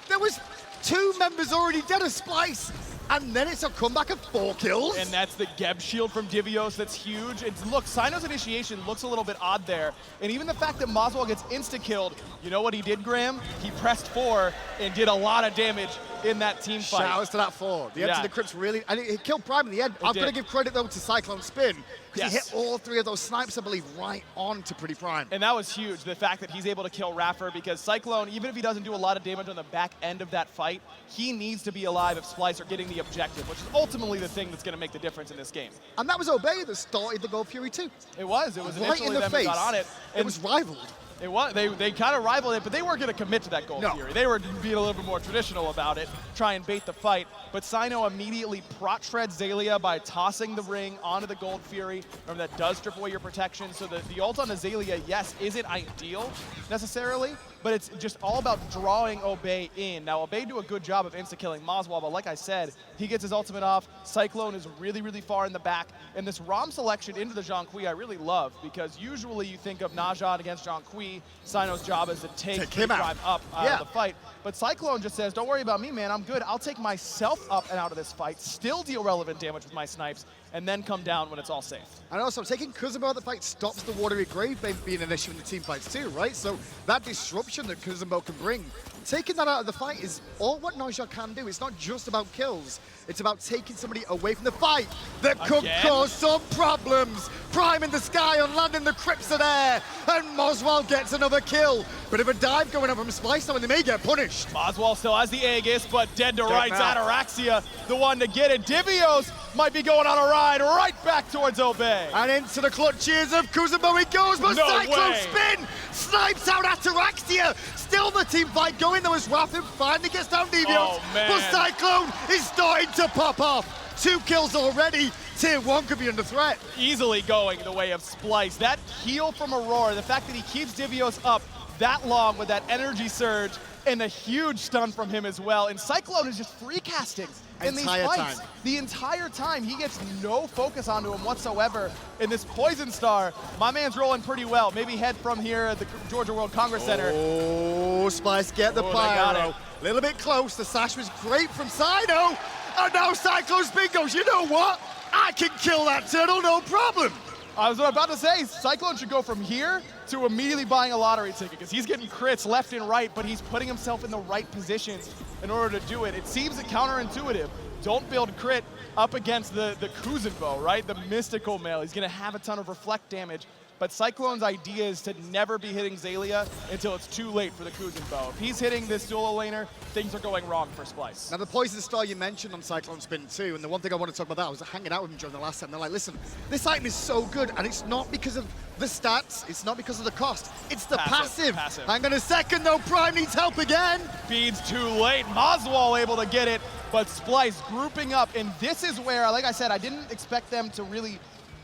There was 2 members already dead of Splyce. And then it's a comeback of 4 kills. And that's the Geb Shield from Divios that's huge. It's, look, Cyno's initiation looks a little bit odd there. And even the fact that Moswal gets insta-killed, you know what he did, Graham? He pressed 4 and did a lot of damage in that team fight. Shout-outs to that 4. The end to the Crypts really, and it killed Prime in the end. I've got to give credit, though, to CycloneSpin, because he hit all 3 of those snipes, I believe, right on to PrettyPriMe. And that was huge, the fact that he's able to kill iRaffer, because Cyclone, even if he doesn't do a lot of damage on the back end of that fight, he needs to be alive if Splyce are getting the objective, which is ultimately the thing that's going to make the difference in this game. And that was Obey that started the Gold Fury too. It was right initially in the them face. that got on it. It was rivaled. It was. They kind of rivaled it, but they weren't going to commit to that Gold Fury. They were being a little bit more traditional about it, try and bait the fight. But Cyno immediately prot shreds Xaliea by tossing the ring onto the Gold Fury. Remember, that does strip away your protection. So the ult on the Xaliea, yes, isn't ideal necessarily, but it's just all about drawing Obey in. Now, Obey do a good job of insta-killing Moswal, but like I said, he gets his ultimate off. Cyclone is really, really far in the back. And this Rom selection into the Zhong I really love, because usually you think of Najad against Zhong Cyno's job is to take him out of the fight. But Cyclone just says, don't worry about me, man, I'm good. I'll take myself up and out of this fight, still deal relevant damage with my snipes, and then come down when it's all safe. And also, taking Kuzenbo out of the fight stops the Watery Grave being an issue in the team fights too, right? So that disruption that Kuzenbo can bring, taking that out of the fight is all what Najad can do. It's not just about kills. It's about taking somebody away from the fight that could cause some problems. Prime in the sky on landing, the Crypts are there, and Moswal gets another kill. Bit of a dive going on from Splyce, and they may get punished. Moswal still has the Aegis, but dead to rights. Ataraxia, the one to get it. Divios might be going on a ride right back towards Obey. And into the clutches of Kuzenbo he goes, but CycloneSpin snipes out Ataraxia. Still the team fight going, though, as Rapid finally gets down Divios. But Cyclone is starting to pop off. 2 kills already. Tier 1 could be under threat. Easily going the way of Splyce. That heal from Aror, the fact that he keeps Divios up that long with that energy surge, and a huge stun from him as well. And Cyclone is just free casting in these fights. The entire time, he gets no focus onto him whatsoever. In this Poison Star, my man's rolling pretty well. Maybe head from here at the Georgia World Congress Center. Oh, Splyce get the pyro. A little bit close. The sash was great from Cyno. And now CycloneSpin goes, you know what? I can kill that turtle, no problem. I was about to say, Cyclone should go from here to immediately buying a lottery ticket, because he's getting crits left and right, but he's putting himself in the right positions in order to do it. It seems counterintuitive, don't build crit up against the Kuzenbo, right? The mystical male. He's going to have a ton of reflect damage. But Cyclone's idea is to never be hitting Xaliea until it's too late for the Kuzenbo. If he's hitting this dual laner, things are going wrong for Splyce. Now, the Poison Star you mentioned on CycloneSpin too, and the one thing I want to talk about that, I was hanging out with him during the last set, and they're like, listen, this item is so good, and it's not because of the stats, it's not because of the cost, it's the passive. Hang on a second, though, Prime needs help again. Beads too late, Moswal able to get it, but Splyce grouping up, and this is where, like I said, I didn't expect them to really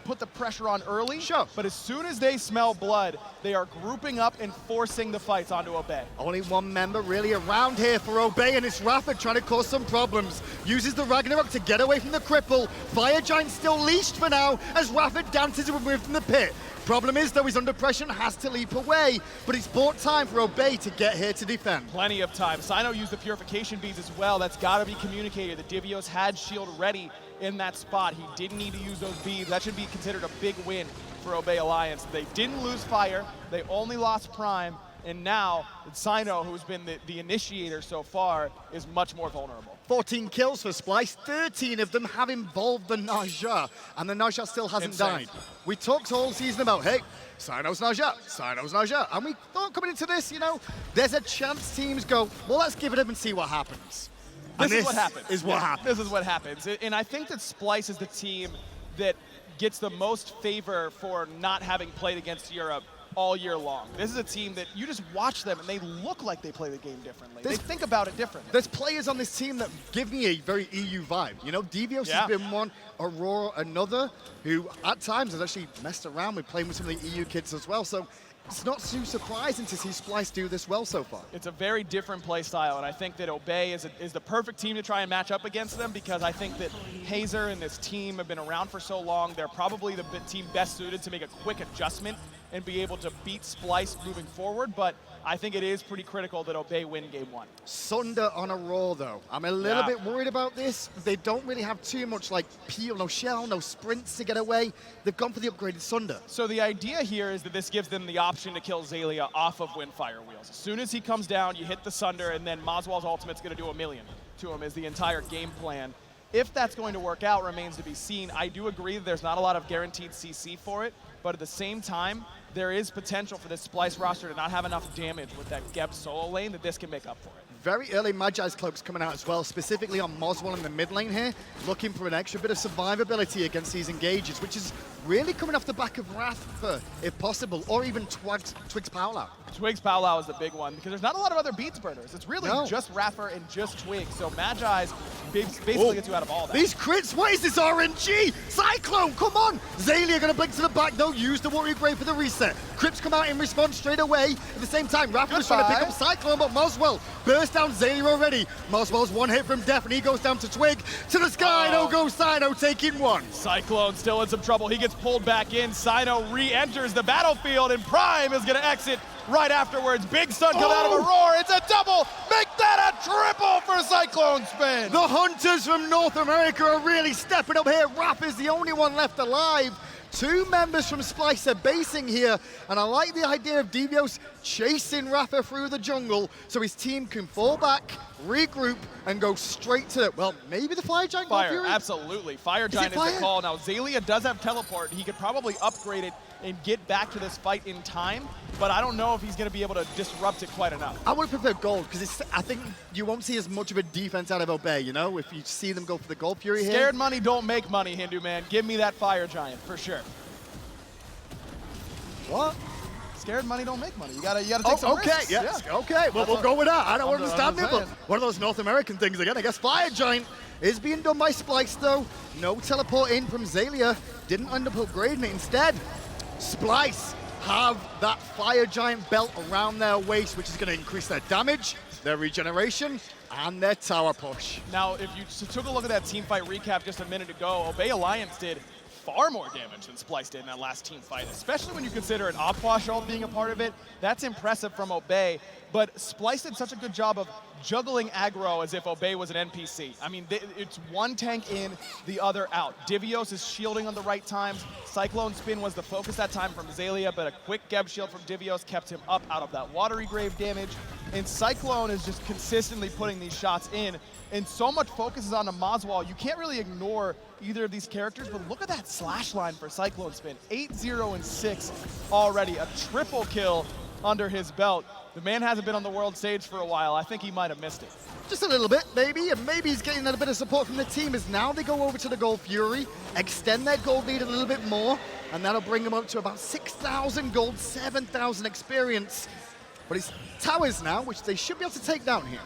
put the pressure on early, but as soon as they smell blood, they are grouping up and forcing the fights onto Obey. Only one member really around here for Obey, and it's Rapid trying to cause some problems. Uses the Ragnarok to get away from the cripple. Fire Giant still leashed for now as Rapid dances away from the pit. Problem is, though, he's under pressure and has to leap away, but it's bought time for Obey to get here to defend. Plenty of time. Cyno used the Purification Beads as well. That's got to be communicated. The Divios had shield ready in that spot. He didn't need to use those beads. That should be considered a big win for Obey Alliance. They didn't lose Fire. They only lost Prime. And now, Cyno, who's been the initiator so far, is much more vulnerable. 14 kills for Splyce, 13 of them have involved the Naja, and the Naja still hasn't died. We talked all season about, hey, Cyno's Naja, and we thought coming into this, you know, there's a chance teams go, well, let's give it up and see what happens. This is what happens. This is what happens. And I think that Splyce is the team that gets the most favor for not having played against Europe all year long. This is a team that you just watch them and they look like they play the game differently. They think about it differently. There's players on this team that give me a very EU vibe. You know, Divios has been one, Aror another, who at times has actually messed around with playing with some of the EU kids as well. So it's not too surprising to see Splyce do this well so far. It's a very different play style, and I think that Obey is the perfect team to try and match up against them, because I think that Hazer and this team have been around for so long. They're probably the team best suited to make a quick adjustment and be able to beat Splyce moving forward, but I think it is pretty critical that Obey win game one. Sunder on a roll, though. I'm a little bit worried about this. They don't really have too much like peel, no shell, no sprints to get away. They've gone for the upgraded Sunder. So the idea here is that this gives them the option to kill Xaliea off of Windfire Wheels. As soon as he comes down, you hit the Sunder, and then Moswal's ultimate's going to do a million to him is the entire game plan. If that's going to work out remains to be seen. I do agree that there's not a lot of guaranteed CC for it, but at the same time, there is potential for this Splyce roster to not have enough damage with that Geb solo lane that this can make up for it. Very early Magi's Cloak's coming out as well, specifically on Moswal in the mid lane here, looking for an extra bit of survivability against these engages, which is really coming off the back of iRaffer, if possible, or even Twig's Powwow. Twig's Powwow is the big one, because there's not a lot of other beats burners. It's really just Raffer and just Twig, so Magi's basically gets you out of all that. These crits, what is this RNG? Cyclone, come on! Xaliea gonna blink to the back, though, use the Warrior Grave for the reset. Crips come out in response straight away. At the same time, Raffer is trying to pick up Cyclone, but Moswal burst down Xaliea already. Moswal's one hit from death, and he goes down to Twig. To the sky, no go Cyno taking one. Cyclone still in some trouble. He gets pulled back in. Cyno re-enters the battlefield, and Prime is gonna exit right afterwards. Big Sun coming out of Aror. It's a double. Make that a triple for CycloneSpin. The Hunters from North America are really stepping up here. Raffer's the only one left alive. Two members from Splyce are basing here, and I like the idea of Divios chasing Raffer through the jungle so his team can fall back, regroup, and go straight to it. Well, maybe the Fire Giant. Fire, absolutely. Fire Giant is the call. Now, Xaliea does have teleport. He could probably upgrade it and get back to this fight in time, but I don't know if he's going to be able to disrupt it quite enough. I would prefer gold, because I think you won't see as much of a defense out of Obey, you know, if you see them go for the gold fury here. Scared money don't make money, Hindu man. Give me that Fire Giant, for sure. What? Scared money don't make money. You gotta take some risks. Okay, well, we'll go with that. I don't understand it, but one of those North American things again. I guess Fire Giant is being done by Splyce, though. No teleport in from Xaliea. Didn't end up upgrading it. Instead, Splyce have that Fire Giant belt around their waist, which is going to increase their damage, their regeneration, and their tower push. Now, if you took a look at that team fight recap just a minute ago, Obey Alliance did far more damage than Splyce did in that last team fight, especially when you consider an Aquash ult being a part of it. That's impressive from Obey, but Splyce did such a good job of juggling aggro as if Obey was an NPC. I mean, it's one tank in, the other out. Divios is shielding on the right times. CycloneSpin was the focus that time from Xaliea, but a quick Geb shield from Divios kept him up out of that Watery Grave damage. and Cyclone is just consistently putting these shots in, and so much focus is on the Moswal. You can't really ignore either of these characters, but look at that slash line for CycloneSpin. 8-0 and 6 already, a triple kill under his belt. The man hasn't been on the world stage for a while. I think he might have missed it. Just a little bit, maybe, and maybe he's getting a little bit of support from the team as now they go over to the Gold Fury, extend their gold lead a little bit more, and that'll bring them up to about 6,000 gold, 7,000 experience. But it's towers now, which they should be able to take down here.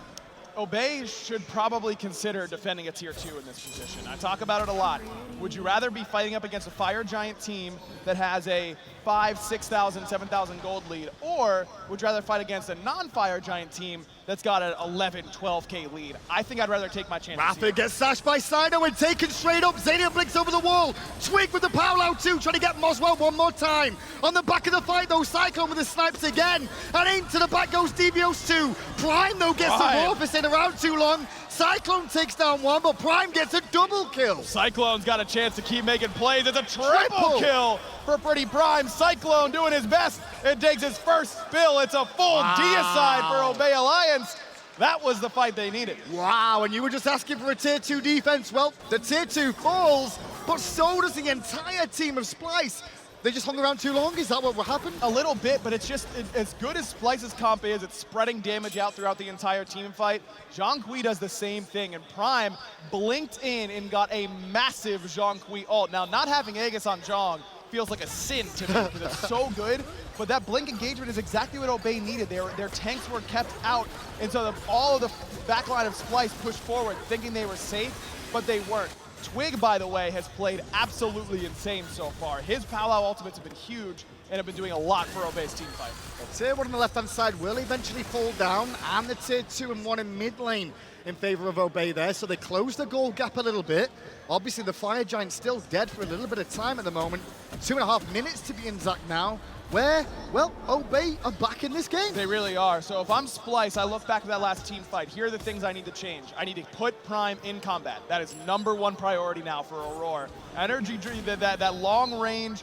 Obey should probably consider defending a tier 2 in this position. I talk about it a lot. Would you rather be fighting up against a Fire Giant team that has a 5, 6,000, 7,000 gold lead, or would you rather fight against a non-Fire Giant team that's got an 11, 12K lead? I think I'd rather take my chances. Rapid gets slashed by Cyno and taken straight up. Xaliea blinks over the wall. Twig with the power out too, trying to get Moswal one more time. On the back of the fight though, Cyclone with the snipes again. And into the back goes Divios too. Prime though gets the roar for staying around too long. Cyclone takes down one, but Prime gets a double kill. Cyclone's got a chance to keep making plays. It's a triple kill for PrettyPriMe. Cyclone doing his best and takes his first spill. It's a full deicide for Obey Alliance. That was the fight they needed. Wow, and you were just asking for a tier 2 defense. Well, the tier 2 falls, but so does the entire team of Splyce. They just hung around too long? Is that what happened? A little bit, but it's just as good as Splyce's comp is, it's spreading damage out throughout the entire team fight. Zhong does the same thing, and Prime blinked in and got a massive Zhong ult. Now, not having Aegis on Zhong feels like a sin to me because it's so good, but that blink engagement is exactly what Obey needed. Their tanks were kept out, and so all of the backline of Splyce pushed forward thinking they were safe, but they weren't. Twig, by the way, has played absolutely insane so far. His Powwow ultimates have been huge and have been doing a lot for Obey's team fight. The tier 1 on the left-hand side will eventually fall down, and the tier 2 and 1 in mid lane in favor of Obey there, so they close the goal gap a little bit. Obviously, the Fire Giant's still dead for a little bit of time at the moment. 2.5 minutes to be in Zac now, where, well, Obey are back in this game. They really are. So if I'm Splyce, I look back at that last team fight. Here are the things I need to change. I need to put Prime in combat. That is #1 priority now for Aror. Energy, that long-range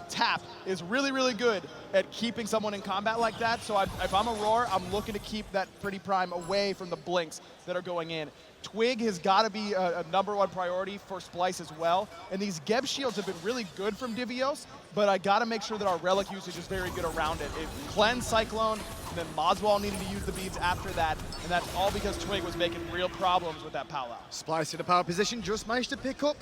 tap is really, really good at keeping someone in combat like that. So if I'm Aror, I'm looking to keep that PrettyPriMe away from the blinks that are going in. Twig has got to be a #1 priority for Splyce as well. And these Geb shields have been really good from Divios, but I got to make sure that our relic usage is very good around it. It cleansed Cyclone, and then Moswal needed to use the beads after that, and that's all because Twig was making real problems with that powwow. Splyce in the power position, just managed to pick up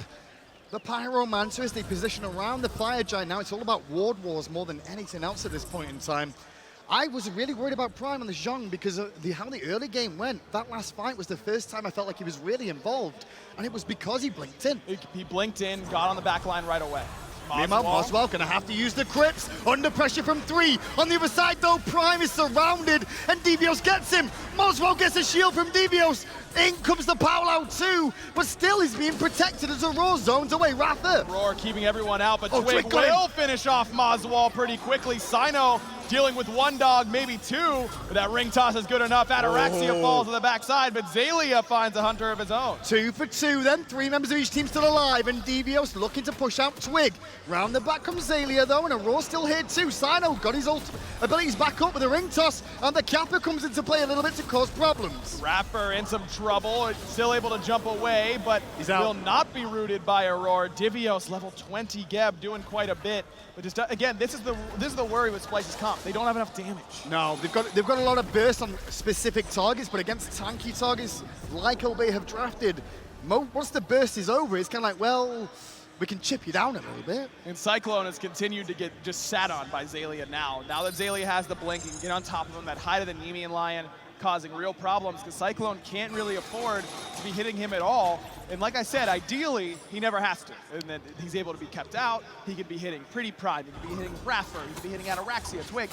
the Pyromancer as they position around the Fire Giant. Now it's all about ward wars more than anything else at this point in time. I was really worried about Prime on the Zhong because of how the early game went. That last fight was the first time I felt like he was really involved, and it was because he blinked in. He blinked in, got on the back line right away. Moswal gonna have to use the crits. Under pressure from 3. On the other side though, Prime is surrounded and Divios gets him. Moswal gets a shield from Divios. In comes the powwow too, but still he's being protected as Aror zones away iRaffer. Aror keeping everyone out, but Twig will finish off Moswal pretty quickly. Cyno dealing with 1 dog, maybe 2, but that ring toss is good enough. Ataraxia falls to the backside, but Xaliea finds a hunter of his own. 2 for 2 then, 3 members of each team still alive, and Divios looking to push out Twig. Round the back comes Xaliea though, and Aror still here too. Cyno got his abilities back up with a ring toss, and the Kappa comes into play a little bit to cause problems. iRaffer in some trouble, still able to jump away, but will not be rooted by Aror. Divios level 20 Geb doing quite a bit, but just again, this is the worry with Splyce's comp. They don't have enough damage. No, they've got a lot of burst on specific targets, but against tanky targets like Obey have drafted, once the burst is over, it's kind of like, well, we can chip you down a little bit. And Cyclone has continued to get just sat on by Xaliea now. Now that Xaliea has the blink, he can get on top of him, that hide of the Nemean Lion, causing real problems because Cyclone can't really afford to be hitting him at all. And like I said, ideally, he never has to. And then he's able to be kept out. He could be hitting PrettyPriMe. He could be hitting iRaffer. He could be hitting Ataraxia, Twig.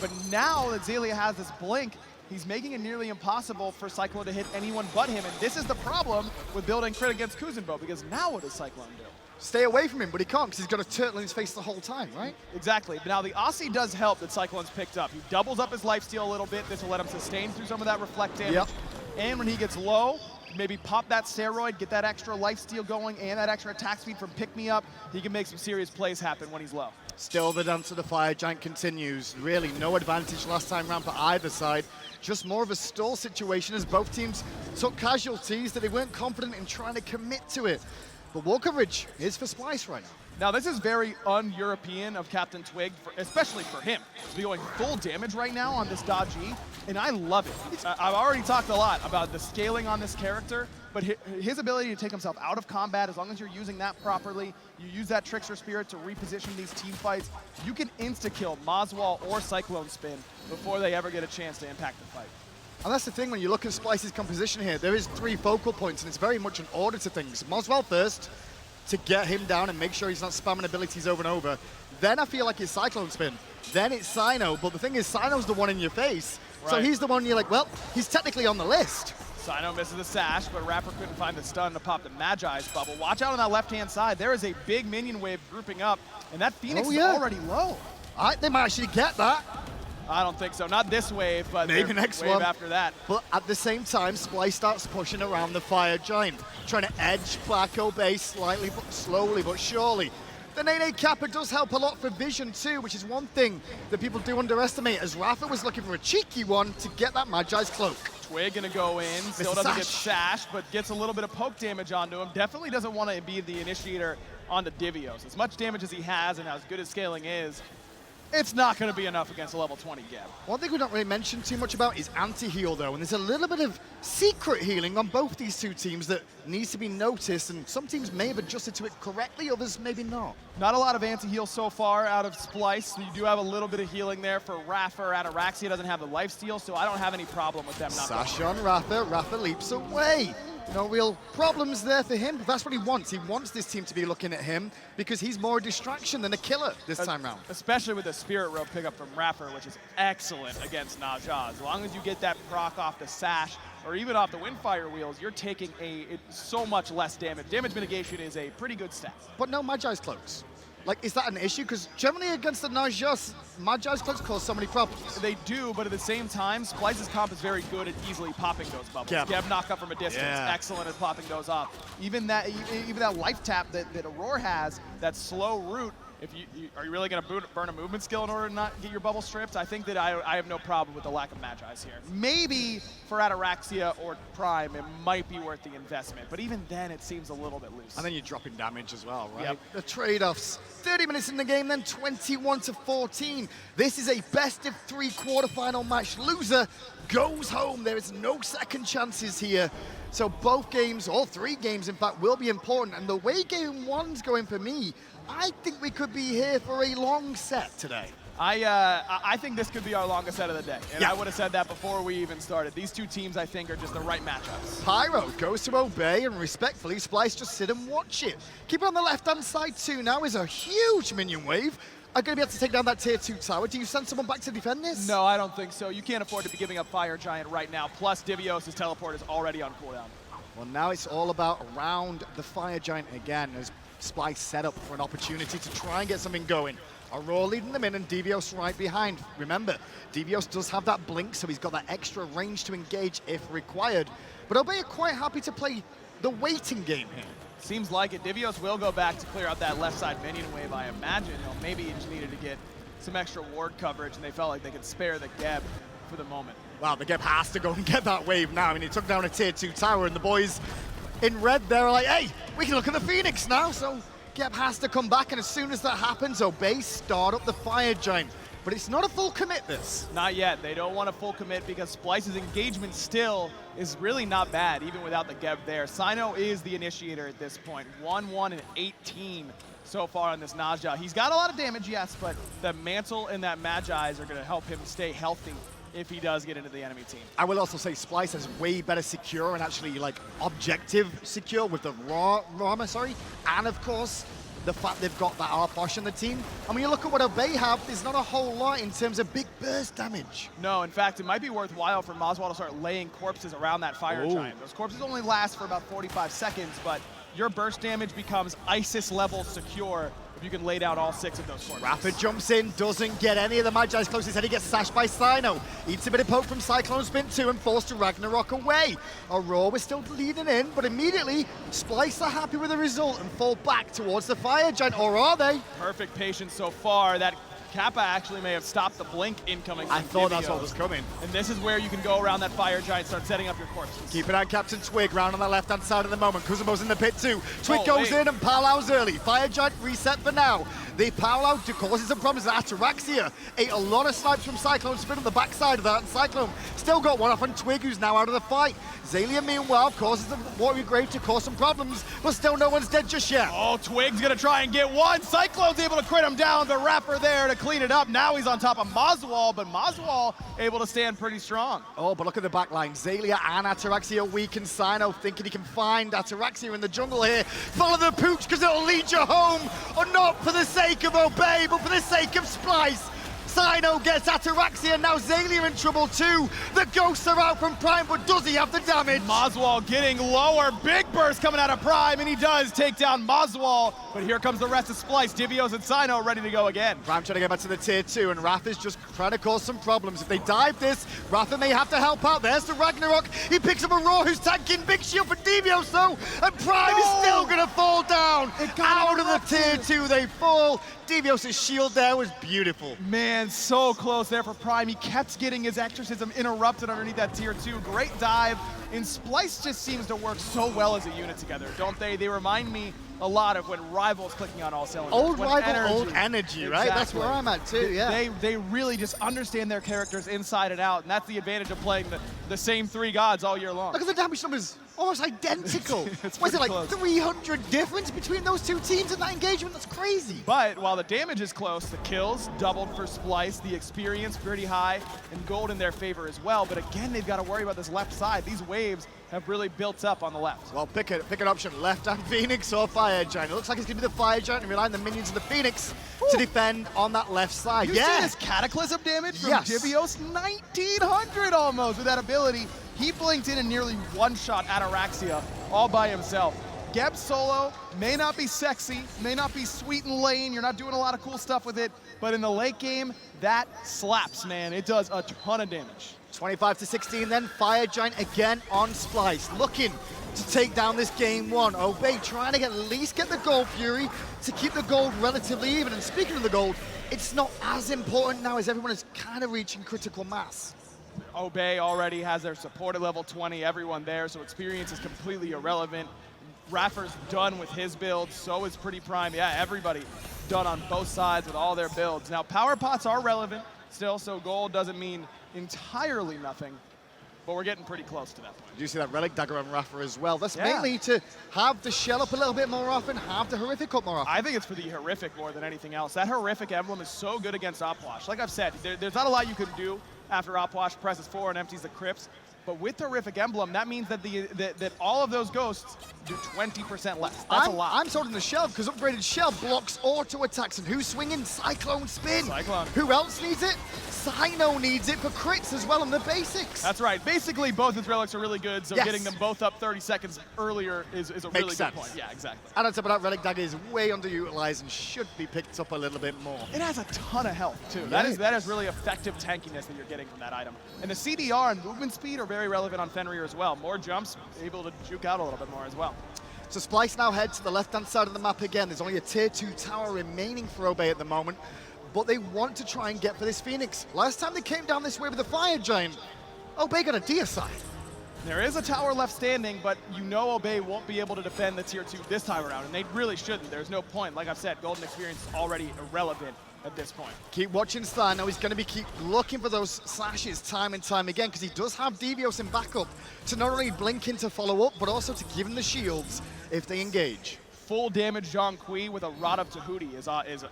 But now that Xaliea has this blink, he's making it nearly impossible for Cyclone to hit anyone but him. And this is the problem with building crit against Kuzenbo, because now what does Cyclone do? Stay away from him, but he can't because he's got a turtle in his face the whole time, right? Exactly. But now the Aussie does help that Cyclone's picked up. He doubles up his lifesteal a little bit. This will let him sustain through some of that reflect damage. And when he gets low, maybe pop that steroid, get that extra lifesteal going and that extra attack speed from Pick Me Up, he can make some serious plays happen when he's low. Still, the dance of the Fire Giant continues. Really, no advantage last time round for either side. Just more of a stall situation as both teams took casualties that they weren't confident in trying to commit to it. But wall coverage is for Splyce right now. Now, this is very un-European of CaptainTwig, especially for him. He's going full damage right now on this dodge E, and I love it. I've already talked a lot about the scaling on this character, but his ability to take himself out of combat, as long as you're using that properly, you use that Trickster Spirit to reposition these team fights, you can insta-kill Moswal or CycloneSpin before they ever get a chance to impact the fight. And that's the thing, when you look at Splyce's composition here, there is 3 focal points, and it's very much an order to things. Moswal first, to get him down and make sure he's not spamming abilities over and over. Then I feel like it's CycloneSpin. Then it's Cyno, but the thing is, Cyno's the one in your face. Right. So he's the one you're like, well, he's technically on the list. Cyno misses the sash, but iRaffer couldn't find the stun to pop the Magi's bubble. Watch out on that left-hand side. There is a big minion wave grouping up, and that Phoenix is already low. They might actually get that. I don't think so. Not this wave, but maybe next wave one after that. But at the same time, Splyce starts pushing around the Fire Giant, trying to edge back Obey slightly, but slowly but surely. The Nene Kappa does help a lot for vision too, which is one thing that people do underestimate, as iRaffer was looking for a cheeky one to get that Magi's cloak. Twig gonna go in, still doesn't get sashed, but gets a little bit of poke damage onto him. Definitely doesn't want to be the initiator on the Divios. As much damage as he has and as good as scaling is, it's not going to be enough against a level 20 Geb. One thing we don't really mention too much about is anti-heal though, and there's a little bit of secret healing on both these two teams that needs to be noticed, and some teams may have adjusted to it correctly, others maybe not. Not a lot of anti-heal so far out of Splyce. You do have a little bit of healing there for iRaffer. Ataraxia doesn't have the lifesteal, so I don't have any problem with them not Sash on iRaffer leaps away. No real problems there for him, but that's what he wants. He wants this team to be looking at him because he's more a distraction than a killer this time round. Especially with the Spirit Rope pickup from iRaffer, which is excellent against Naja. As long as you get that proc off the Sash or even off the Windfire wheels, you're taking so much less damage. Damage mitigation is a pretty good stat. But no Magi's cloaks. Like, is that an issue? Because generally against the Naja, Magi's cloaks cause so many problems. They do, but at the same time, Splyce's comp is very good at easily popping those bubbles. Geb knock up from a distance, excellent at popping those off. Even that life tap that Aror has, that slow root, are you really going to burn a movement skill in order to not get your bubble stripped? I think that I have no problem with the lack of Magi's here. Maybe for Ataraxia or Prime, it might be worth the investment, but even then, it seems a little bit loose. And then you're dropping damage as well, right? Yep. The trade-offs. 30 minutes in the game, then 21-14. This is a best-of-3 quarterfinal match. Loser goes home. There is no second chances here. So both games, all 3 games, in fact, will be important. And the way game 1's going for me, I think we could be here for a long set today. I think this could be our longest set of the day. And I would have said that before we even started. These two teams, I think, are just the right matchups. Pyro goes to Obey, and respectfully, Splyce just sit and watch it. Keep it on the left-hand side, too. Now is a huge minion wave. Are going to be able to take down that tier 2 tower. Do you send someone back to defend this? No, I don't think so. You can't afford to be giving up Fire Giant right now. Plus, Divios' teleport is already on cooldown. Well, now it's all about around the Fire Giant again, as Splyce set up for an opportunity to try and get something going. Aror leading them in and Divios right behind. Remember, Divios does have that blink, so he's got that extra range to engage if required. But Obey are quite happy to play the waiting game here. Seems like it. Divios will go back to clear out that left side minion wave, I imagine. Maybe he just needed to get some extra ward coverage, and they felt like they could spare the Geb for the moment. Wow, the Geb has to go and get that wave now. I mean, he took down a tier 2 tower, and the boys in red there are like, hey, we can look at the Phoenix now. So Geb has to come back, and as soon as that happens, Obey start up the Fire Giant. But it's not a full commit, this. Not yet. They don't want a full commit because Splyce's engagement still is really not bad, even without the Geb there. Cyno is the initiator at this point. 1-1 and 18 so far on this Naja. He's got a lot of damage, yes, but the Mantle and that Magi's are going to help him stay healthy if he does get into the enemy team. I will also say Splyce has way better secure and actually like objective secure with the Rama, and of course the fact they've got that Arposh in the team. And when you look at what Obey have, there's not a whole lot in terms of big burst damage. No, in fact, it might be worthwhile for Moswal to start laying corpses around that Fire Giant. Those corpses only last for about 45 seconds, but your burst damage becomes ISIS level secure if you can lay down all 6 of those corpses. Rapid jumps in, doesn't get any of the Magi's close. Instead, he gets sashed by Cyno. Eats a bit of poke from CycloneSpin too and forced to Ragnarok away. Aror was still leading in, but immediately Splyce are happy with the result and fall back towards the Fire Giant, or are they? Perfect patience so far. That Kappa actually may have stopped the blink incoming from I thought that's Divios. what was coming. And this is where you can go around that Fire Giant, start setting up your corpses. Keep it on CaptainTwig, round on the left-hand side at the moment. Kuzenbo's in the pit too. Twig goes hey. in and Palau's early. Fire Giant reset for now. The Palau causes some problems. Ataraxia ate a lot of snipes from CycloneSpin on the backside of that, and Cyclone still got one off on Twig, who's now out of the fight. Xaliea, meanwhile, causes the Warrior Grave to cause some problems, but still no one's dead just yet. Oh, Twig's gonna try and get one. Cyclone's able to crit him down. The iRaffer there to clean it up. Now he's on top of Moswal, but Moswal able to stand pretty strong. Oh, but look at the back line. Xaliea and Ataraxia weaken. Cyno thinking he can find Ataraxia in the jungle here. Follow the Puch because it'll lead you home. Or not for the sake of Obey, but for the sake of Splyce. Cyno gets Ataraxia, now Xaliea in trouble too. The ghosts are out from Prime, but does he have the damage? Moswal getting lower. Big burst coming out of Prime, and he does take down Moswal. But here comes the rest of Splyce. Divios and Cyno ready to go again. Prime trying to get back to the tier 2, and Raffer's just trying to cause some problems. If they dive this, Raffer may have to help out. There's the Ragnarok. He picks up Aror, who's tanking. Big shield for Divios though, and Prime is still gonna fall down. Out of the tier 2 they fall. Divios' shield there was beautiful. Man, so close there for Prime. He kept getting his exorcism interrupted underneath that tier 2. Great dive. And Splyce just seems to work so well as a unit together, don't they? They remind me a lot of when Rival's clicking on all cylinders. Old when Rival, old energy, right? Exactly. That's where I'm at too, yeah. They really just understand their characters inside and out, and that's the advantage of playing the same 3 gods all year long. Look at the damage numbers, almost identical. It's Was it pretty like close. 300 difference between those 2 teams in that engagement? That's crazy. But while the damage is close, the kills doubled for Splyce, the experience pretty high, and gold in their favor as well. But again, they've got to worry about this left side. These waves have really built up on the left. Well, pick an option, left-hand Phoenix or Fire Giant. It looks like it's gonna be the Fire Giant and rely on the minions of the Phoenix to defend on that left side. You see this Cataclysm damage from Yes. Divios? 1900 almost with that ability. He blinked in and nearly one-shot Ataraxia all by himself. Geb solo may not be sexy, may not be sweet in lane, you're not doing a lot of cool stuff with it, but in the late game, that slaps, man. It does a ton of damage. 25-16 then, Fire Giant again on Splyce, looking to take down this game 1. Obey trying to at least get the Gold Fury to keep the gold relatively even. And speaking of the gold, it's not as important now as everyone is kind of reaching critical mass. Obey already has their support at level 20, everyone there, so experience is completely irrelevant. Raffer's done with his build, so is PrettyPriMe. Yeah, everybody done on both sides with all their builds. Now, power pots are relevant still, so gold doesn't mean entirely nothing, but we're getting pretty close to that point. You see that Relic Dagger on Raffer as well. That's Yeah. mainly to have the shell up a little bit more often, have the Horrific up more often. I think it's for the Horrific more than anything else. That Horrific emblem is so good against Opwash. Like I've said, there's not a lot you can do after Opwash presses 4 and empties the crypts. But with the Horrific Emblem, that means that that all of those ghosts do 20% less. That's a lot. I'm sold in the shell because upgraded shell blocks auto attacks. And who's swinging? CycloneSpin. Cyclone. Who else needs it? Cyno needs it for crits as well on the basics. That's right. Basically, both his relics are really good, so Yes. getting them both up 30 seconds earlier is a really Makes good sense. point. Yeah, exactly. And on top of that, Relic Dagger is way underutilized and should be picked up a little bit more. It has a ton of health, too. Yeah, That is really effective tankiness that you're getting from that item. And the CDR and movement speed are very relevant on Fenrir as well. More jumps, able to juke out a little bit more as well. So Splyce now head to the left-hand side of the map again. There's only a tier 2 tower remaining for Obey at the moment, but they want to try and get for this Phoenix. Last time they came down this way with the Fire Giant, Obey got a deicide. There is a tower left standing, but you know Obey won't be able to defend the tier 2 this time around, and they really shouldn't. There's no point. Like I've said, golden experience is already irrelevant at this point. Keep watching Cyno. He's going to keep looking for those slashes time and time again because he does have Divios in backup to not only blink in to follow up, but also to give him the shields if they engage. Full damage Zhong with a Rod of Tahuti is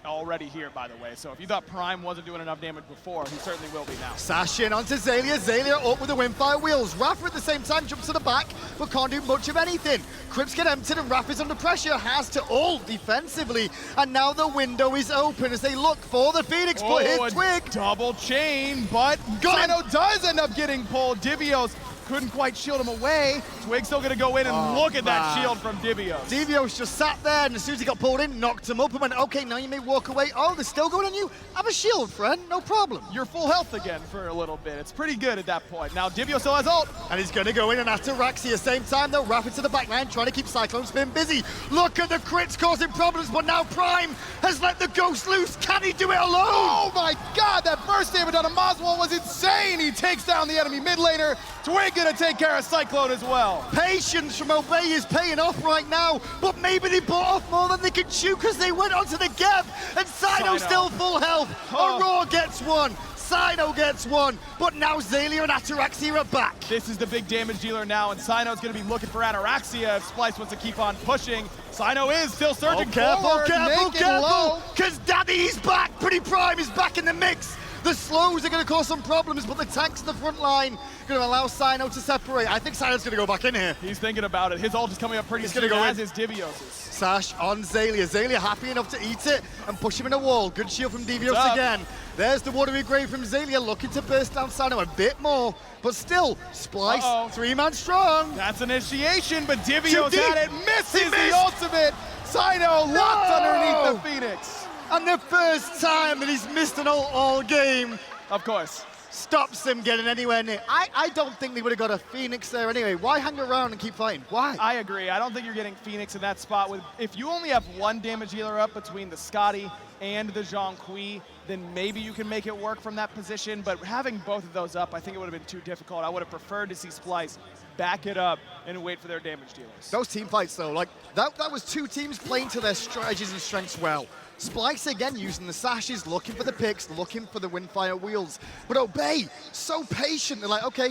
already here, by the way. So if you thought Prime wasn't doing enough damage before, he certainly will be now. Sash in onto Xaliea. Xaliea up with the Windfire wheels. Raffer at the same time jumps to the back, but can't do much of anything. Crypts get emptied and Raffer's under pressure. Has to ult defensively. And now the window is open as they look for the Phoenix. But here's a Twig. double chain, but Got him. Cyno does end up getting pulled. Divios couldn't quite shield him away. Twig still going to go in and look at that shield from Divios. Divios just sat there, and as soon as he got pulled in, knocked him up and went, okay, now you may walk away. Oh, they're still going on you? Have a shield, friend, no problem. You're full health again for a little bit. It's pretty good at that point. Now Divios still has ult. And he's going to go in and Ataraxia. Same time, though, wrap it to the backline, trying to keep CycloneSpin busy. Look at the crits causing problems, but now Prime has let the ghost loose. Can he do it alone? Oh my god, that first damage on a Moswal was insane. He takes down the enemy mid laner. Twig gonna take care of Cyclone as well. Patience from Obey is paying off right now, but maybe they bought off more than they could chew because they went onto the gap, and Cyno still full health. Aror gets one. Cyno gets one, but now Xaliea and Ataraxia are back. This is the big damage dealer now, and Cyno's going to be looking for Ataraxia if Splyce wants to keep on pushing. Cyno is still surging forward, careful, because Daddy's back. PrettyPriMe is back in the mix. The slows are going to cause some problems, but the tanks in the front line are going to allow Cyno to separate. I think Cyno's going to go back in here. He's thinking about it. His ult is coming up pretty soon, as is Divios's. Sash on Xaliea. Xaliea happy enough to eat it and push him in a wall. Good shield from Divios again. There's the watery grave from Xaliea, looking to burst down Cyno a bit more, but still, Splyce, 3-man strong. That's initiation, but Divios had it, misses the ultimate. Cyno locked underneath the Phoenix. And the first time that he's missed an ult all game. Of course. Stops him getting anywhere near. I don't think they would have got a Phoenix there anyway. Why hang around and keep fighting? Why? I agree. I don't think you're getting Phoenix in that spot. If you only have one damage dealer up between the Skadi and the Zhong, then maybe you can make it work from that position. But having both of those up, I think it would have been too difficult. I would have preferred to see Splyce back it up and wait for their damage dealers. Those team fights, though, like that was two teams playing to their strategies and strengths well. Splyce again using the sashes, looking for the picks, looking for the windfire wheels. But Obey, so patient. They're like, okay,